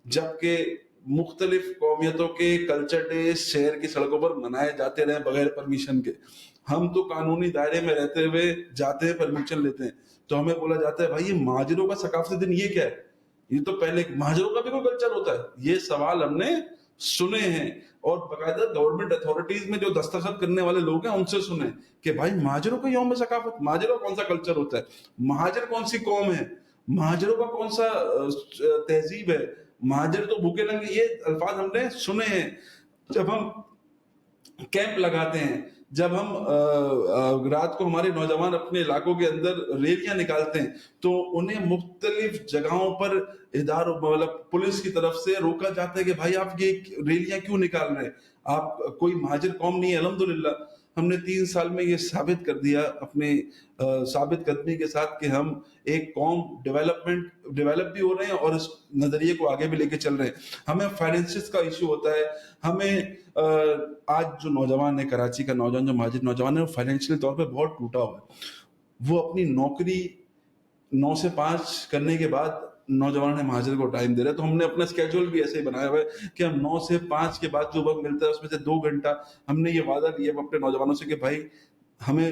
جبکہ مختلف قومیتوں کے کلچر ڈے شہر کی سڑکوں پر منائے جاتے رہے بغیر پرمیشن کے. ہم تو قانونی دائرے میں رہتے ہوئے جاتے ہیں، پرمیشن لیتے ہیں، تو ہمیں بولا جاتا ہے بھائی یہ مہاجروں کا ثقافتی دن یہ کیا ہے؟ یہ تو پہلے مہاجروں کا بھی کوئی کلچر ہوتا ہے. یہ سوال ہم نے سنے ہیں اور باقاعدہ گورنمنٹ اتھارٹیز میں جو دستخط کرنے والے لوگ ہیں ان سے سنے کہ بھائی مہاجروں کا یوم ثقافت، مہاجروں کا کون سا کلچر ہوتا ہے، مہاجر کون سی قوم ہے، مہاجروں کا کون سا تہذیب ہے، مہاجر تو بھوکے ننگے، یہ الفاظ ہم نے سنے ہیں. جب ہم کیمپ لگاتے ہیں، جب ہم رات کو ہمارے نوجوان اپنے علاقوں کے اندر ریلیاں نکالتے ہیں تو انہیں مختلف جگہوں پر اداروں مطلب پولیس کی طرف سے روکا جاتا ہے کہ بھائی آپ یہ ریلیاں کیوں نکال رہے ہیں، آپ کوئی مہاجر قوم نہیں ہے. الحمدللہ ہم نے 3 سال میں یہ ثابت کر دیا اپنے ثابت قدمی کے ساتھ کہ ہم ایک قوم ڈیولپ بھی ہو رہے ہیں اور اس نظریے کو آگے بھی لے کے چل رہے ہیں. ہمیں فائنینسز کا ایشو ہوتا ہے. ہمیں آج جو نوجوان ہے، کراچی کا نوجوان جو مہاجر نوجوان ہے، وہ فائنینشلی طور پہ بہت ٹوٹا ہوا ہے. وہ اپنی نوکری 9 سے 5 کرنے کے بعد نوجوان مہاجر کو ٹائم دے رہے ہیں. تو ہم نے اپنا اسکیجول بھی ایسے ہی بنایا ہوا ہے کہ ہم 9 سے 5 کے بعد جو وقت ملتا ہے اس میں سے 2 گھنٹہ ہم نے یہ وعدہ لیا اپنے نوجوانوں سے کہ بھائی ہمیں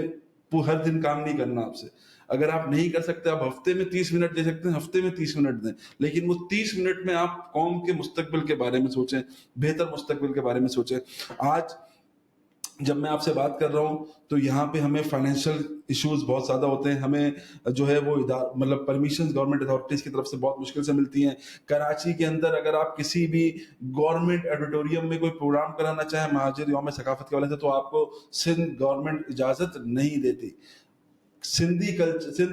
ہر دن کام نہیں کرنا آپ سے. اگر آپ نہیں کر سکتے, آپ ہفتے میں 30 منٹ دے سکتے ہیں, ہفتے میں 30 منٹ دیں, لیکن وہ 30 منٹ میں آپ قوم کے مستقبل کے بارے میں سوچیں, بہتر مستقبل کے بارے میں سوچیں. آج جب میں آپ سے بات کر رہا ہوں تو یہاں پہ ہمیں فائنینشیل ایشوز بہت زیادہ ہوتے ہیں, ہمیں جو ہے وہ مطلب پرمیشنز گورنمنٹ اتھارٹیز کی طرف سے بہت مشکل سے ملتی ہیں. کراچی کے اندر اگر آپ کسی بھی گورنمنٹ ایڈیٹوریم میں کوئی پروگرام کرانا چاہیں مہاجر یوم ثقافت کے والے سے, تو آپ کو سندھ گورنمنٹ اجازت نہیں دیتی. سندھ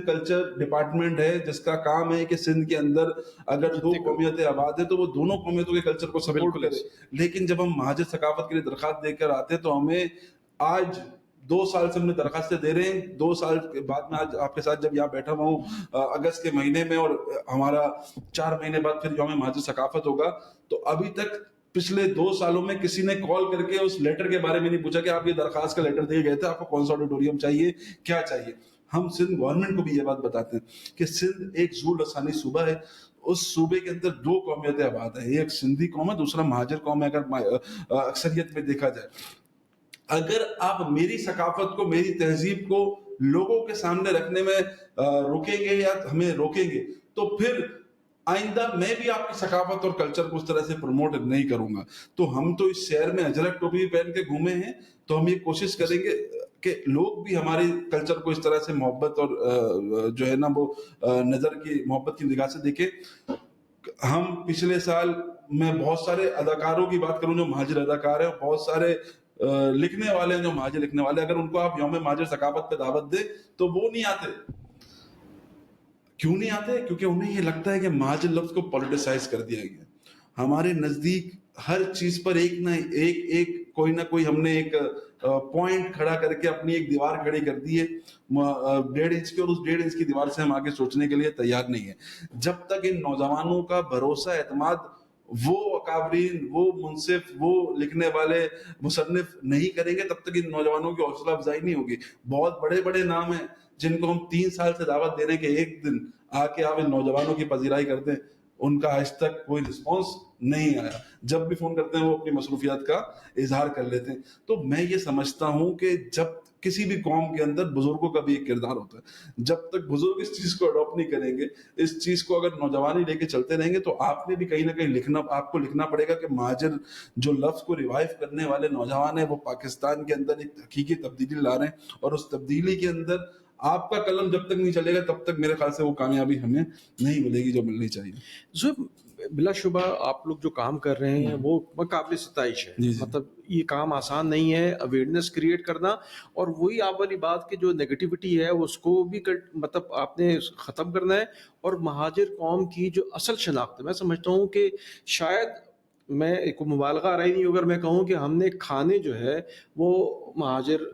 کلچر ڈپارٹمنٹ ہے جس کا کام ہے کہ سندھ کے اندر اگر دو قومیتیں آباد ہیں تو وہ دونوں قومیتوں کے کلچر کو سپورٹ کرے. لیکن جب ہم مہاجر ثقافت کے لیے درخواست دے کر آتے ہیں تو ہمیں آج 2 سال سے ہم نے درخواستیں دے رہے ہیں. 2 سال کے بعد میں آج آپ کے ساتھ جب یہاں بیٹھا ہوا ہوں اگست کے مہینے میں, اور ہمارا 4 مہینے بعد پھر یوم مہاجر ثقافت ہوگا, تو ابھی تک پچھلے 2 سالوں میں کسی نے کال کر کے اس لیٹر کے بارے میں نہیں پوچھا کہ آپ یہ درخواست کا لیٹر دے گئے تھے, آپ کو کون سا آڈیٹوریم چاہیے, کیا چاہیے. ہم سندھ گورنمنٹ کو بھی یہ بات بتاتے ہیں کہ سندھ ایک ذو لسانی صوبہ ہے, اس صوبے کے اندر 2 قومیتیں آباد ہیں, ایک سندھی قوم ہے, دوسرا مہاجر قوم ہے. اگر اکثریت میں دیکھا جائے, اگر آپ میری ثقافت کو, میری تہذیب کو لوگوں کے سامنے رکھنے میں روکیں گے یا ہمیں روکیں گے, تو پھر آئندہ میں بھی آپ کی ثقافت اور کلچر کو اس طرح سے پروموٹ نہیں کروں گا. تو ہم تو اس شہر میں اجرک ٹوپی پہن کے گھومے ہیں, تو ہم یہ کوشش کریں گے کہ لوگ بھی ہمارے کلچر کو اس طرح سے محبت اور جو ہے نا وہ نظر کی محبت کی نگاہ سے دیکھیں. ہم پچھلے سال میں بہت سارے اداکاروں کی بات کروں جو مہاجر اداکار ہیں, بہت سارے لکھنے والے ہیں جو مہاجر لکھنے والے, اگر ان کو آپ یوم مہاجر ثقافت پہ دعوت دیں تو وہ نہیں آتے. کیوں نہیں آتے؟ کیونکہ انہیں یہ لگتا ہے کہ مہاجر لفظ کو پولیٹیسائز کر دیا گیا. ہمارے نزدیک ہر چیز پر ایک نہ کوئی ہم نے ایک پوائنٹ کھڑا کر کے اپنی ایک دیوار کھڑی کر دی ہے 1.5 انچ کی, اور اس 1.5 انچ کی دیوار سے ہم آگے سوچنے کے لیے تیار نہیں ہے. جب تک ان نوجوانوں کا بھروسہ, اعتماد وہ اکابرین, وہ منصف, وہ لکھنے والے مصنف نہیں کریں گے, تب تک ان نوجوانوں کی حوصلہ افزائی نہیں ہوگی. بہت بڑے بڑے نام ہیں جن کو ہم 3 سال سے دعوت دے رہے ہیں کہ ایک دن آ کے آپ ان نوجوانوں کی پذیرائی کر دیں, ان کا آج تک کوئی رسپانس نہیں آیا. جب بھی فون کرتے ہیں وہ اپنی مصروفیات کا اظہار کر لیتے ہیں. تو میں یہ سمجھتا ہوں کہ جب کسی بھی قوم کے اندر بزرگوں کا بھی ایک کردار ہوتا ہے, جب تک بزرگ اس چیز کو اڈاپٹ نہیں کریں گے, اس چیز کو اگر نوجوان ہی لے کے چلتے رہیں گے, تو آپ نے بھی کہیں نہ کہیں آپ کو لکھنا پڑے گا کہ مہاجر جو لفظ کو ریوائیو کرنے والے نوجوان ہیں وہ پاکستان کے اندر ایک حقیقی تبدیلی لا رہے ہیں, اور اس تبدیلی کے اندر آپ کا قلم جب تک نہیں چلے گا تب تک میرے خیال سے وہ کامیابی ہمیں نہیں ملے گی جو ملنی چاہیے. بلا شبہ آپ لوگ جو کام کر رہے ہیں وہ قابل ستائش ہے. مطلب یہ کام آسان نہیں ہے, اویئرنیس کریٹ کرنا, اور وہی آپ والی بات کہ جو نیگیٹیوٹی ہے اس کو بھی مطلب آپ نے ختم کرنا ہے. اور مہاجر قوم کی جو اصل شناخت ہے, میں سمجھتا ہوں کہ شاید میں ایک مبالغہ آ رہی نہیں اگر میں کہوں کہ ہم نے کھانے جو ہے وہ مہاجر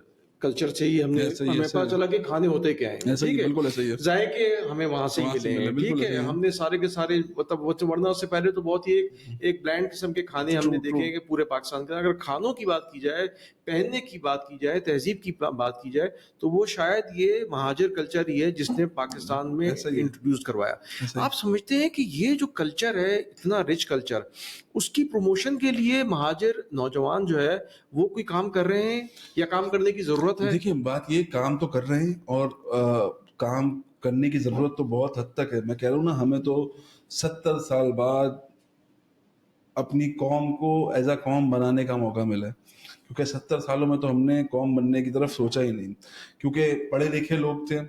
کلچر سے ہی ہمیں پتا چلا کہ کھانے ہوتے کیا ہیں, ٹھیک ہے, ذائقے ہمیں وہاں سے ہی ملے ہیں, ٹھیک ہے, ہم نے سارے کے سارے مطلب ورنہ اس سے پہلے تو بہت ہی ایک بلینڈ قسم کے کھانے ہم نے دیکھے ہیں کہ پورے پاکستان کے. اگر کھانوں کی بات کی جائے, پہننے کی بات کی جائے, تہذیب کی بات کی جائے, تو وہ شاید یہ مہاجر کلچر ہی ہے جس نے پاکستان میں انٹروڈیوس کروایا. آپ سمجھتے ہیں کہ یہ جو کلچر ہے, اتنا رچ کلچر, اس کی پروموشن کے لیے مہاجر نوجوان جو ہے وہ کوئی کام کر رہے ہیں یا کام کرنے کی ضرورت ہے؟ دیکھیے بات یہ, کام تو کر رہے ہیں, اور کام کرنے کی ضرورت تو بہت حد تک ہے. میں کہہ رہا ہوں نا, ہمیں تو 70 سال بعد اپنی قوم کو ایز اے قوم بنانے کا موقع ملا ہے, کیونکہ 70 سالوں میں تو ہم نے قوم بننے کی طرف سوچا ہی نہیں, کیونکہ پڑھے لکھے لوگ تھے.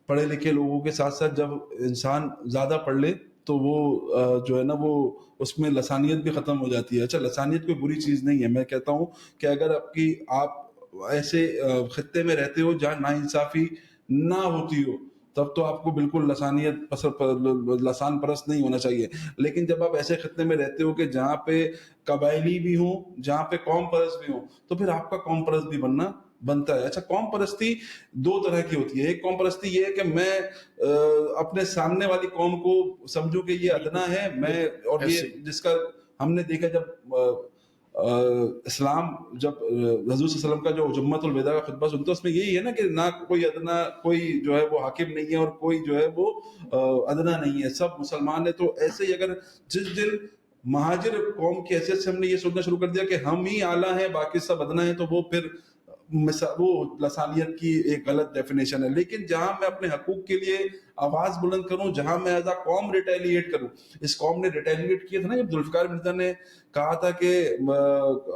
پڑھے لکھے لوگوں کے ساتھ ساتھ جب انسان زیادہ پڑھ لے تو وہ جو ہے نا وہ اس میں لسانیت بھی ختم ہو جاتی ہے. اچھا, لسانیت کوئی بری چیز نہیں ہے, میں کہتا ہوں کہ اگر آپ ایسے خطے میں رہتے ہو جہاں ناانصافی نہ ہوتی ہو, تب تو آپ کو بالکل لسان پرست نہیں ہونا چاہیے. لیکن جب آپ ایسے خطے میں رہتے ہو کہ جہاں پہ قبائلی بھی ہوں, جہاں پہ قوم پرست بھی ہوں, تو پھر آپ کا قوم پرست بھی بنتا ہے. اچھا, قوم پرستی 2 طرح کی ہوتی ہے. ایک قوم پرستی یہ ہے کہ میں اپنے سامنے والی قوم کو سمجھوں کہ یہ ادنا ہے, میں, اور یہ جس کا ہم نے دیکھا جب اسلام, جب حضور صلی اللہ علیہ وسلم کا جو جمعۃ الوداع کا خطبہ سنتے اس میں یہی ہے نا کہ نہ کوئی ادنا, کوئی جو ہے وہ حاکم نہیں ہے اور کوئی جو ہے وہ ادنا نہیں ہے, سب مسلمان ہے. تو ایسے ہی اگر جس دن مہاجر قوم کی حیثیت سے ہم نے یہ سوچنا شروع کر دیا کہ ہم ہی اعلیٰ ہیں باقی سب ادنا ہیں, تو وہ پھر وہ لسانیت کی ایک غلط ڈیفینیشن ہے. لیکن جہاں میں اپنے حقوق کے لیے آواز بلند کروں, جہاں میں ایز اے قوم ریٹیلیٹ کروں, اس قوم نے ریٹیلیٹ کیا تھا نا جب ذوالفقار مرزا نے کہا تھا کہ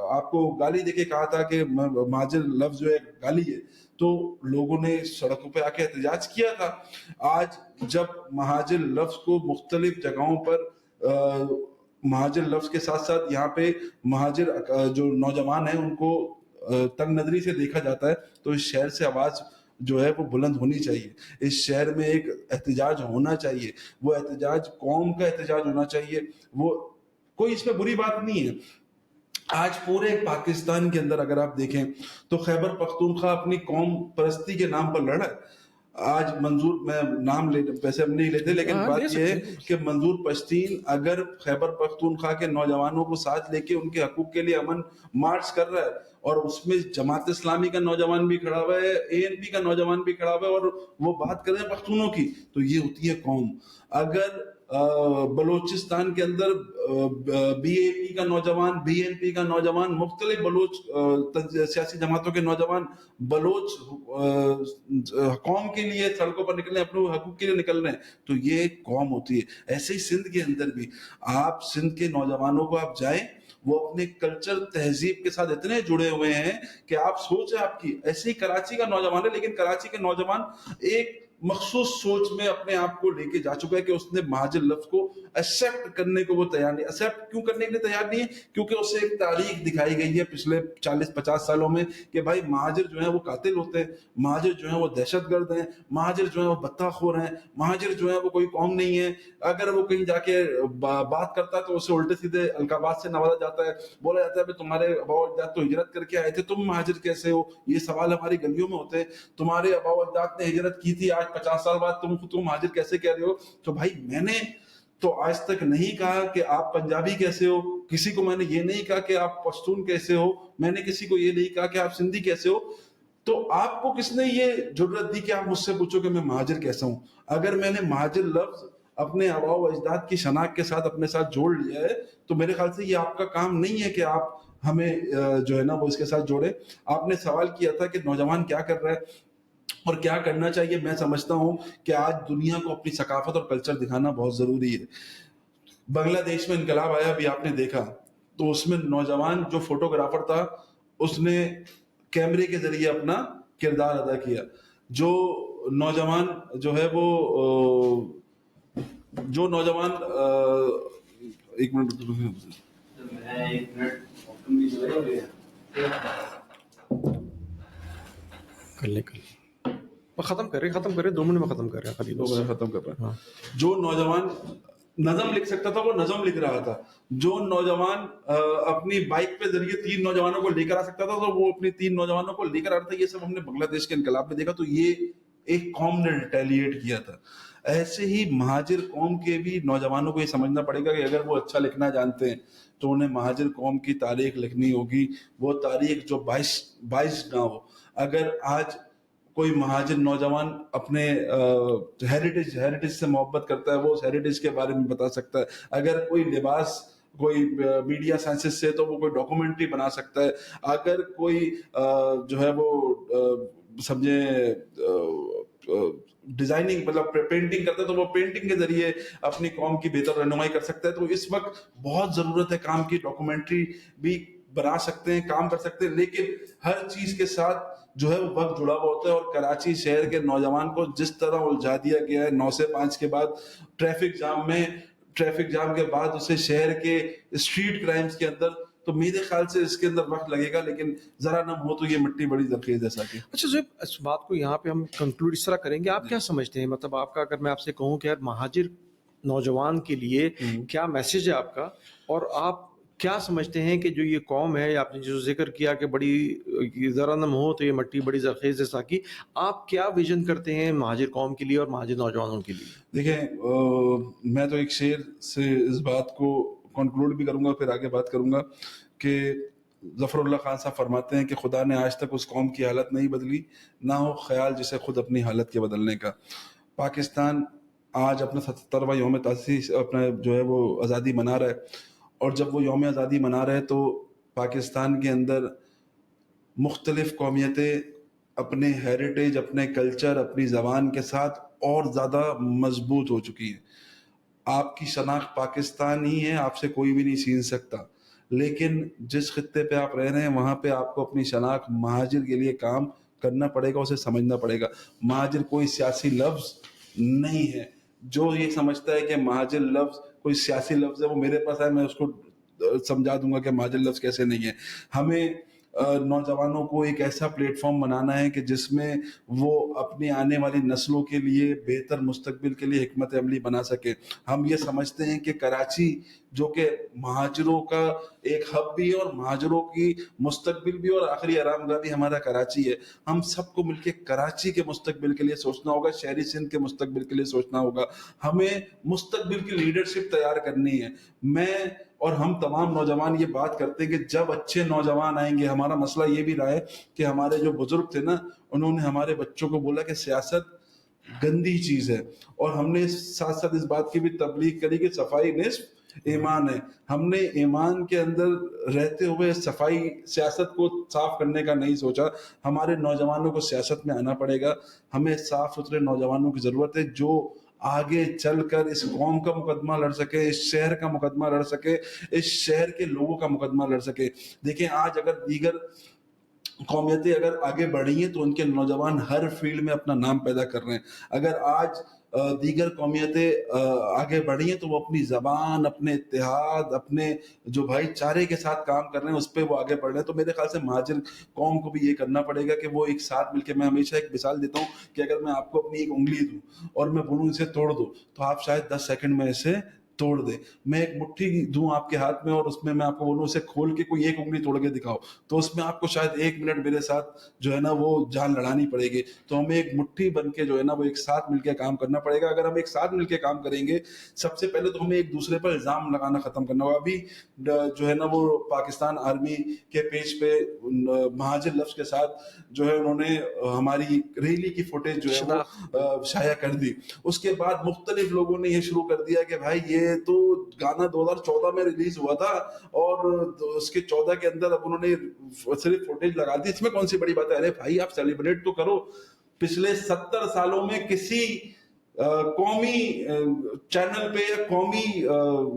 آپ کو گالی دے کے کہا تھا کہ مہاجر لفظ جو ہے گالی ہے, تو لوگوں نے سڑکوں پہ آ کے احتجاج کیا تھا. آج جب مہاجر لفظ کو مختلف جگہوں پر مہاجر لفظ کے ساتھ ساتھ یہاں پہ مہاجر جو نوجوان ہیں ان کو تنگ نظری سے دیکھا جاتا ہے, تو اس شہر سے آواز جو ہے وہ بلند ہونی چاہیے. اس شہر میں ایک احتجاج ہونا چاہیے, وہ احتجاج قوم کا احتجاج ہونا چاہیے, وہ کوئی اس میں بری بات نہیں ہے. آج پورے پاکستان کے اندر اگر آپ دیکھیں تو خیبر پختونخوا اپنی قوم پرستی کے نام پر لڑا ہے. آج منظور, میں نام ویسے ہم نہیں لیتے, لیکن بات یہ ہے کہ منظور پشتین اگر خیبر پختونخوا کے نوجوانوں کو ساتھ لے کے ان کے حقوق کے لیے امن مارچ کر رہا ہے, اور اس میں جماعت اسلامی کا نوجوان بھی کھڑا ہوا ہے, ANP کا نوجوان بھی کھڑا ہوا ہے, اور وہ بات کر رہے ہیں پختونوں کی, تو یہ ہوتی ہے قوم. اگر بلوچستان کے اندر BAP کا نوجوان, BNP کا نوجوان, مختلف بلوچ سیاسی جماعتوں کے نوجوان بلوچ قوم کے لیے سڑکوں پر نکلنے, اپنے حقوق کے لیے نکل رہے ہیں, تو یہ ایک قوم ہوتی ہے. ایسے ہی سندھ کے اندر بھی آپ سندھ کے نوجوانوں کو آپ جائیں, وہ اپنے کلچر تہذیب کے ساتھ اتنے جڑے ہوئے ہیں کہ آپ سوچ ہے آپ کی. ایسے ہی کراچی کا نوجوان ہے, لیکن کراچی کے نوجوان ایک مخصوص سوچ میں اپنے آپ کو لے کے جا چکا ہے کہ اس نے مہاجر لفظ کو ایکسیپٹ کرنے کو وہ تیار نہیں. ایکسیپٹ کیوں کرنے کے لیے تیار نہیں ہے؟ کیونکہ اسے ایک تاریخ دکھائی گئی ہے پچھلے 40-50 سالوں میں کہ بھائی مہاجر جو ہیں وہ قاتل ہوتے ہیں, مہاجر جو ہیں وہ دہشت گرد ہیں, مہاجر جو ہیں وہ بتہ خور ہیں, مہاجر جو ہیں وہ کوئی قوم نہیں ہے. اگر وہ کہیں جا کے بات کرتا ہے تو اسے الٹے سیدھے القابات سے نوازا جاتا ہے, بولا جاتا ہے کہ تمہارے آباء و اجداد تو ہجرت کر کے آئے تھے, تم مہاجر کیسے ہو؟ یہ سوال ہماری گلیوں میں ہوتے ہیں. تمہارے آباء و اجداد نے ہجرت کی تھی, آج 50 سال بعد تم مہاجر کیسے کہہ رہے ہو؟ تو بھائی میں نے تو آج تک نہیں کہا کہ آپ پنجابی کیسے ہو, کسی کو میں نے یہ نہیں کہا کہ آپ پشتون کیسے ہو, میں نے کسی کو یہ نہیں کہا کہ آپ سندھی کیسے ہو. تو آپ کو کس نے یہ جرت دی کہ آپ مجھ سے پوچھو کہ میں مہاجر کیسا ہوں؟ اگر میں نے مہاجر لفظ اپنے آباء و اجداد کی شناخت کے ساتھ اپنے ساتھ جوڑ لیا ہے, تو میرے خیال سے یہ آپ کا کام نہیں ہے کہ آپ ہمیں جو ہے نا وہ اس کے ساتھ جوڑے. آپ نے سوال کیا تھا کہ نوجوان کیا کر رہا ہے اور کیا کرنا چاہیے. میں سمجھتا ہوں کہ آج دنیا کو اپنی ثقافت اور کلچر دکھانا بہت ضروری ہے. بنگلہ دیش میں انقلاب آیا, بھی آپ نے دیکھا, تو اس میں نوجوان جو فوٹوگرافر تھا اس نے کیمرے کے ذریعے اپنا کردار ادا کیا. جو نوجوان جو ہے وہ ایک منٹ ختم کرے 2 منٹ میں ختم کر رہے ہیں, ختم کر رہا ہے. جو نوجوان نظم لکھ سکتا تھا وہ نظم لکھ رہا تھا. جو نوجوان اپنی بائک پہ ذریعے 3 نوجوانوں کو لے کر آ سکتا تھا تو وہ اپنی 3 نوجوانوں کو لے کر آ رہا تھا. یہ سب ہم نے بنگلہ دیش کے انقلاب میں دیکھا, تو یہ ایک قوم نے ریٹیلیٹ کیا تھا. ایسے ہی مہاجر قوم کے بھی نوجوانوں کو یہ سمجھنا پڑے گا کہ اگر وہ اچھا لکھنا جانتے ہیں تو انہیں مہاجر قوم کی تاریخ لکھنی ہوگی, وہ تاریخ جو باعث نہ ہو. اگر آج کوئی مہاجر نوجوان اپنے ہیریٹیج سے محبت کرتا ہے, وہ اس ہیریٹیج کے بارے میں بتا سکتا ہے. اگر کوئی لباس, کوئی میڈیا سائنسز سے تو وہ کوئی ڈاکومنٹری بنا سکتا ہے. اگر کوئی جو ہے وہ سمجھے ڈیزائننگ مطلب پینٹنگ کرتا ہے تو وہ پینٹنگ کے ذریعے اپنی قوم کی بہتر رہنمائی کر سکتا ہے. تو اس وقت بہت ضرورت ہے کام کی. ڈاکومنٹری بھی بنا سکتے ہیں, کام کر سکتے ہیں, لیکن ہر چیز کے ساتھ جو ہے وہ وقت جڑا ہوا ہوتا ہے. اور کراچی شہر کے نوجوان کو جس طرح الجھا دیا گیا ہے 9 سے 5 کے بعد ٹریفک جام کے بعد اسے شہر کے اسٹریٹ کرائمز کے اندر, تو میرے خیال سے اس کے اندر وقت لگے گا, لیکن ذرا نہ ہو تو یہ مٹی بڑی زرخیز جیسا کہ. اچھا زیب, اس بات کو یہاں پہ ہم کنکلوڈ اس طرح کریں گے, آپ کیا سمجھتے ہیں, مطلب آپ کا, اگر میں آپ سے کہوں کہ یار مہاجر نوجوان کے لیے کیا میسج ہے آپ کا, اور آپ کیا سمجھتے ہیں کہ جو یہ قوم ہے, آپ نے جو ذکر کیا کہ بڑی ذرا نم ہو تو یہ مٹی بڑی زرخیز جیسا کی, آپ کیا ویژن کرتے ہیں مہاجر قوم کے لیے اور مہاجر نوجوانوں کے لیے؟ دیکھیں, میں تو ایک شعر سے اس بات کو کنکلوڈ بھی کروں گا, پھر آگے بات کروں گا کہ ظفر اللہ خان صاحب فرماتے ہیں کہ خدا نے آج تک اس قوم کی حالت نہیں بدلی, نہ ہو خیال جسے خود اپنی حالت کے بدلنے کا. پاکستان آج اپنا 77واں یوم تاسیس اپنا جو ہے وہ آزادی منا رہا ہے, اور جب وہ یوم آزادی منا رہے تو پاکستان کے اندر مختلف قومیتیں اپنے ہیریٹیج، اپنے کلچر، اپنی زبان کے ساتھ اور زیادہ مضبوط ہو چکی ہیں. آپ کی شناخت پاکستان ہی ہے، آپ سے کوئی بھی نہیں چھین سکتا. لیکن جس خطے پہ آپ رہ رہے ہیں وہاں پہ آپ کو اپنی شناخت مہاجر کے لیے کام کرنا پڑے گا، اسے سمجھنا پڑے گا. مہاجر کوئی سیاسی لفظ نہیں ہے. جو یہ سمجھتا ہے کہ مہاجر لفظ کوئی سیاسی لفظ ہے وہ میرے پاس ہے، میں اس کو سمجھا دوں گا کہ مہاجر لفظ کیسے نہیں ہے. ہمیں نوجوانوں کو ایک ایسا پلیٹ فارم بنانا ہے کہ جس میں وہ اپنی آنے والی نسلوں کے لیے بہتر مستقبل کے لیے حکمت عملی بنا سکے. ہم یہ سمجھتے ہیں کہ کراچی جو کہ مہاجروں کا ایک ہب بھی ہے اور مہاجروں کی مستقبل بھی اور آخری آرام گاہ بھی ہمارا کراچی ہے. ہم سب کو مل کے کراچی کے مستقبل کے لیے سوچنا ہوگا، شہری سندھ کے مستقبل کے لیے سوچنا ہوگا. ہمیں مستقبل کی لیڈرشپ تیار کرنی ہے. میں اور ہم تمام نوجوان یہ بات کرتے ہیں کہ جب اچھے نوجوان آئیں گے. ہمارا مسئلہ یہ بھی رہا ہے کہ ہمارے جو بزرگ تھے نا، انہوں نے ہمارے بچوں کو بولا کہ سیاست گندی چیز ہے، اور ہم نے ساتھ ساتھ اس بات کی بھی تبلیغ کری کہ صفائی نصف ایمان ہے. ہم نے ایمان کے اندر رہتے ہوئے صفائی سیاست کو صاف کرنے کا نہیں سوچا. ہمارے نوجوانوں کو سیاست میں آنا پڑے گا. ہمیں صاف ستھرے نوجوانوں کی ضرورت ہے جو آگے چل کر اس قوم کا مقدمہ لڑ سکے، اس شہر کا مقدمہ لڑ سکے، اس شہر کے لوگوں کا مقدمہ لڑ سکے. دیکھیں آج اگر دیگر قومیتیں اگر آگے بڑھی ہیں تو ان کے نوجوان ہر فیلڈ میں اپنا نام پیدا کر رہے ہیں. اگر آج دیگر قومیتیں آگے بڑھی ہیں تو وہ اپنی زبان، اپنے اتحاد، اپنے جو بھائی چارے کے ساتھ کام کر رہے ہیں اس پہ وہ آگے بڑھ رہے ہیں. تو میرے خیال سے مہاجر قوم کو بھی یہ کرنا پڑے گا کہ وہ ایک ساتھ مل کے، میں ہمیشہ ایک مثال دیتا ہوں کہ اگر میں آپ کو اپنی ایک انگلی دوں اور میں بولوں اسے توڑ دو تو آپ شاید 10 سیکنڈ میں اسے توڑ دے. میں ایک مٹھی دوں آپ کے ہاتھ میں اور اس میں آپ کو بولوں اسے کھول کے کوئی ایک انگلی توڑ کے دکھاؤ تو اس میں آپ کو شاید 1 منٹ میرے ساتھ جو ہے نا وہ جان لڑانی پڑے گی. تو ہمیں ایک مٹھی بن کے جو ہے نا وہ ایک ساتھ مل کے کام کرنا پڑے گا. اگر ہم ایک ساتھ مل کے کام کریں گے، سب سے پہلے تو ہمیں ایک دوسرے پر الزام لگانا ختم کرنا ہوگا. ابھی جو ہے نا وہ پاکستان آرمی کے پیج پہ مہاجر لفظ کے ساتھ جو ہے انہوں نے ہماری ریلی کی فوٹیج جو ہے وہ شائع کر دی. اس کے بعد مختلف لوگوں نے یہ شروع کر دیا کہ بھائی یہ تو گانا 2014 میں ریلیز ہوا تھا اور اس کے 14 کے اندر اب انہوں نے صرف فوٹیج لگا دی، اس میں کون سی بڑی بات ہے؟ ارے بھائی آپ سیلیبریٹ تو کرو. پچھلے 70 سالوں میں کسی قومی چینل پہ یا قومی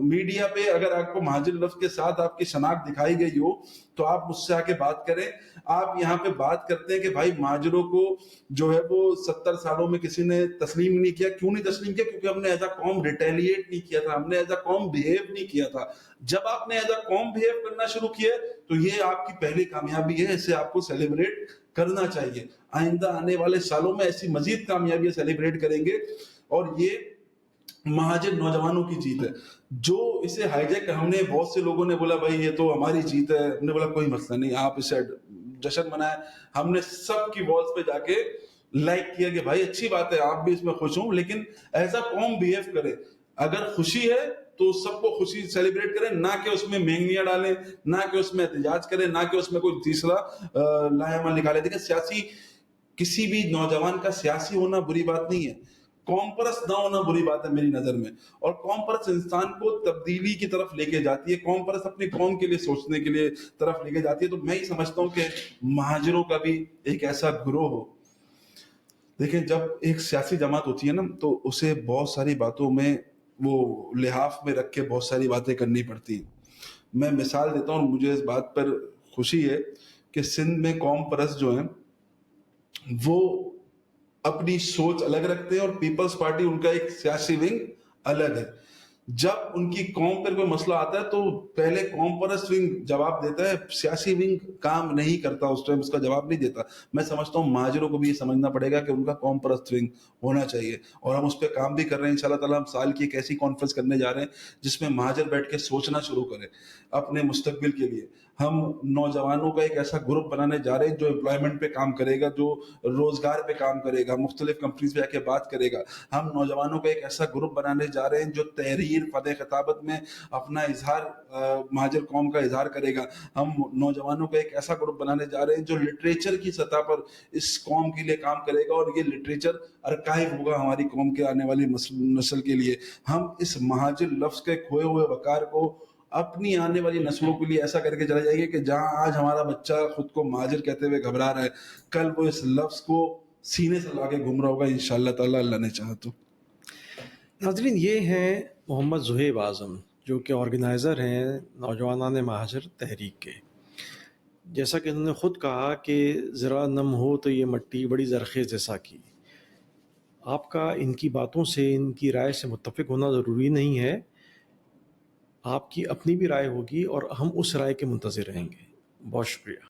میڈیا پہ اگر آپ کو مہاجر لفظ کے ساتھ آپ کی شناخت دکھائی گئی ہو تو آپ مجھ سے آ کے بات کریں. آپ یہاں پہ بات کرتے ہیں کہ بھائی مہاجروں کو جو ہے وہ 70 سالوں میں کسی نے تسلیم نہیں کیا. کیوں نہیں تسلیم کیا؟ کیونکہ ہم نے ایز اے قوم ریٹیلیٹ نہیں کیا تھا، ہم نے ایز اے قوم بہیو نہیں کیا تھا. جب آپ نے ایز اے قوم بہیو کرنا شروع کیا تو یہ آپ کی پہلی کامیابی ہے، اسے آپ کو سیلیبریٹ کرنا چاہیے. آئندہ آنے والے سالوں میں ایسی مزید کامیابیاں سیلیبریٹ کریں گے اور یہ مہاجر نوجوانوں کی جیت ہے. جو اسے ہائی جیک، ہم نے بہت سے لوگوں نے بولا بھائی یہ تو ہماری جیت ہے. ہم نے بولا کوئی مسئلہ نہیں، آپ اسے جشن منائیں. ہم نے سب کی والز پہ جا کے لائک کیا کہ بھائی اچھی بات ہے، آپ بھی اس میں خوش ہوں، لیکن ایسا قوم بہیو کرے. اگر خوشی ہے تو سب کو خوشی سیلیبریٹ کریں، نہ کہ اس میں مہنگیاں ڈالیں، نہ کہ اس میں احتجاج کریں، نہ کہ اس میں کوئی تیسرا لائحہ نکالے. دیکھیں سیاسی، کسی بھی نوجوان کا سیاسی ہونا بری بات نہیں ہے، قوم پرست نہ ہونا بری بات ہے میری نظر میں. اور قوم پرست انسان کو تبدیلی کی طرف لے کے جاتی ہے، قوم پرست اپنی قوم کے لیے سوچنے کے لیے طرف لے کے جاتی ہے. تو میں ہی سمجھتا ہوں کہ مہاجروں کا بھی ایک ایسا گروہ ہو. دیکھیں جب ایک سیاسی جماعت ہوتی ہے نا تو اسے بہت ساری باتوں میں وہ لحاف میں رکھ کے بہت ساری باتیں کرنی پڑتی ہیں. میں مثال دیتا ہوں، مجھے اس بات پر خوشی ہے کہ سندھ میں قوم پرست جو ہیں وہ اپنی سوچ الگ رکھتے ہیں اور پیپلز پارٹی ان کا ایک سیاسی ونگ الگ ہے. جب ان کی قوم پر کوئی مسئلہ آتا ہے تو پہلے قوم پرست ونگ جواب دیتا ہے، سیاسی ونگ کام نہیں کرتا، اس ٹائم اس کا جواب نہیں دیتا. میں سمجھتا ہوں مہاجروں کو بھی یہ سمجھنا پڑے گا کہ ان کا قوم پرست ونگ ہونا چاہیے، اور ہم اس پہ کام بھی کر رہے ہیں. انشاءاللہ تعالیٰ ہم سال کی ایک ایسی کانفرنس کرنے جا رہے ہیں جس میں مہاجر بیٹھ کے سوچنا شروع کریں اپنے مستقبل کے لیے. ہم نوجوانوں کا ایک ایسا گروپ بنانے جا رہے ہیں جو امپلائمنٹ پہ کام کرے گا، جو روزگار پہ کام کرے گا، مختلف کمپنیز پہ آ کے بات کرے گا. ہم نوجوانوں کا ایک ایسا گروپ بنانے جا رہے ہیں جو تحریر، فتح خطابت میں اپنا اظہار مہاجر قوم کا اظہار کرے گا. ہم نوجوانوں کا ایک ایسا گروپ بنانے جا رہے ہیں جو لٹریچر کی سطح پر اس قوم کے لیے کام کرے گا، اور یہ لٹریچر ارکائیو ہوگا ہماری قوم کے آنے والی نسل کے لیے. ہم اس مہاجر لفظ کے کھوئے ہوئے وقار کو اپنی آنے والی نسلوں کے لیے ایسا کر کے چلے جائیں گے کہ جہاں آج ہمارا بچہ خود کو مہاجر کہتے ہوئے گھبرا رہا ہے، کل وہ اس لفظ کو سینے سے لا کے گھوم رہا ہوگا انشاءاللہ تعالی، اللہ نے چاہا تو۔ ناظرین، یہ ہیں محمد زہیب اعظم، جو کہ آرگنائزر ہیں نوجوانان مہاجر تحریک کے۔ جیسا کہ انہوں نے خود کہا کہ ذرا نم ہو تو یہ مٹی بڑی زرخیز ساکی۔ آپ کا ان کی باتوں سے، ان کی رائے سے متفق ہونا ضروری نہیں ہے، آپ کی اپنی بھی رائے ہوگی اور ہم اس رائے کے منتظر رہیں گے۔ بہت شکریہ۔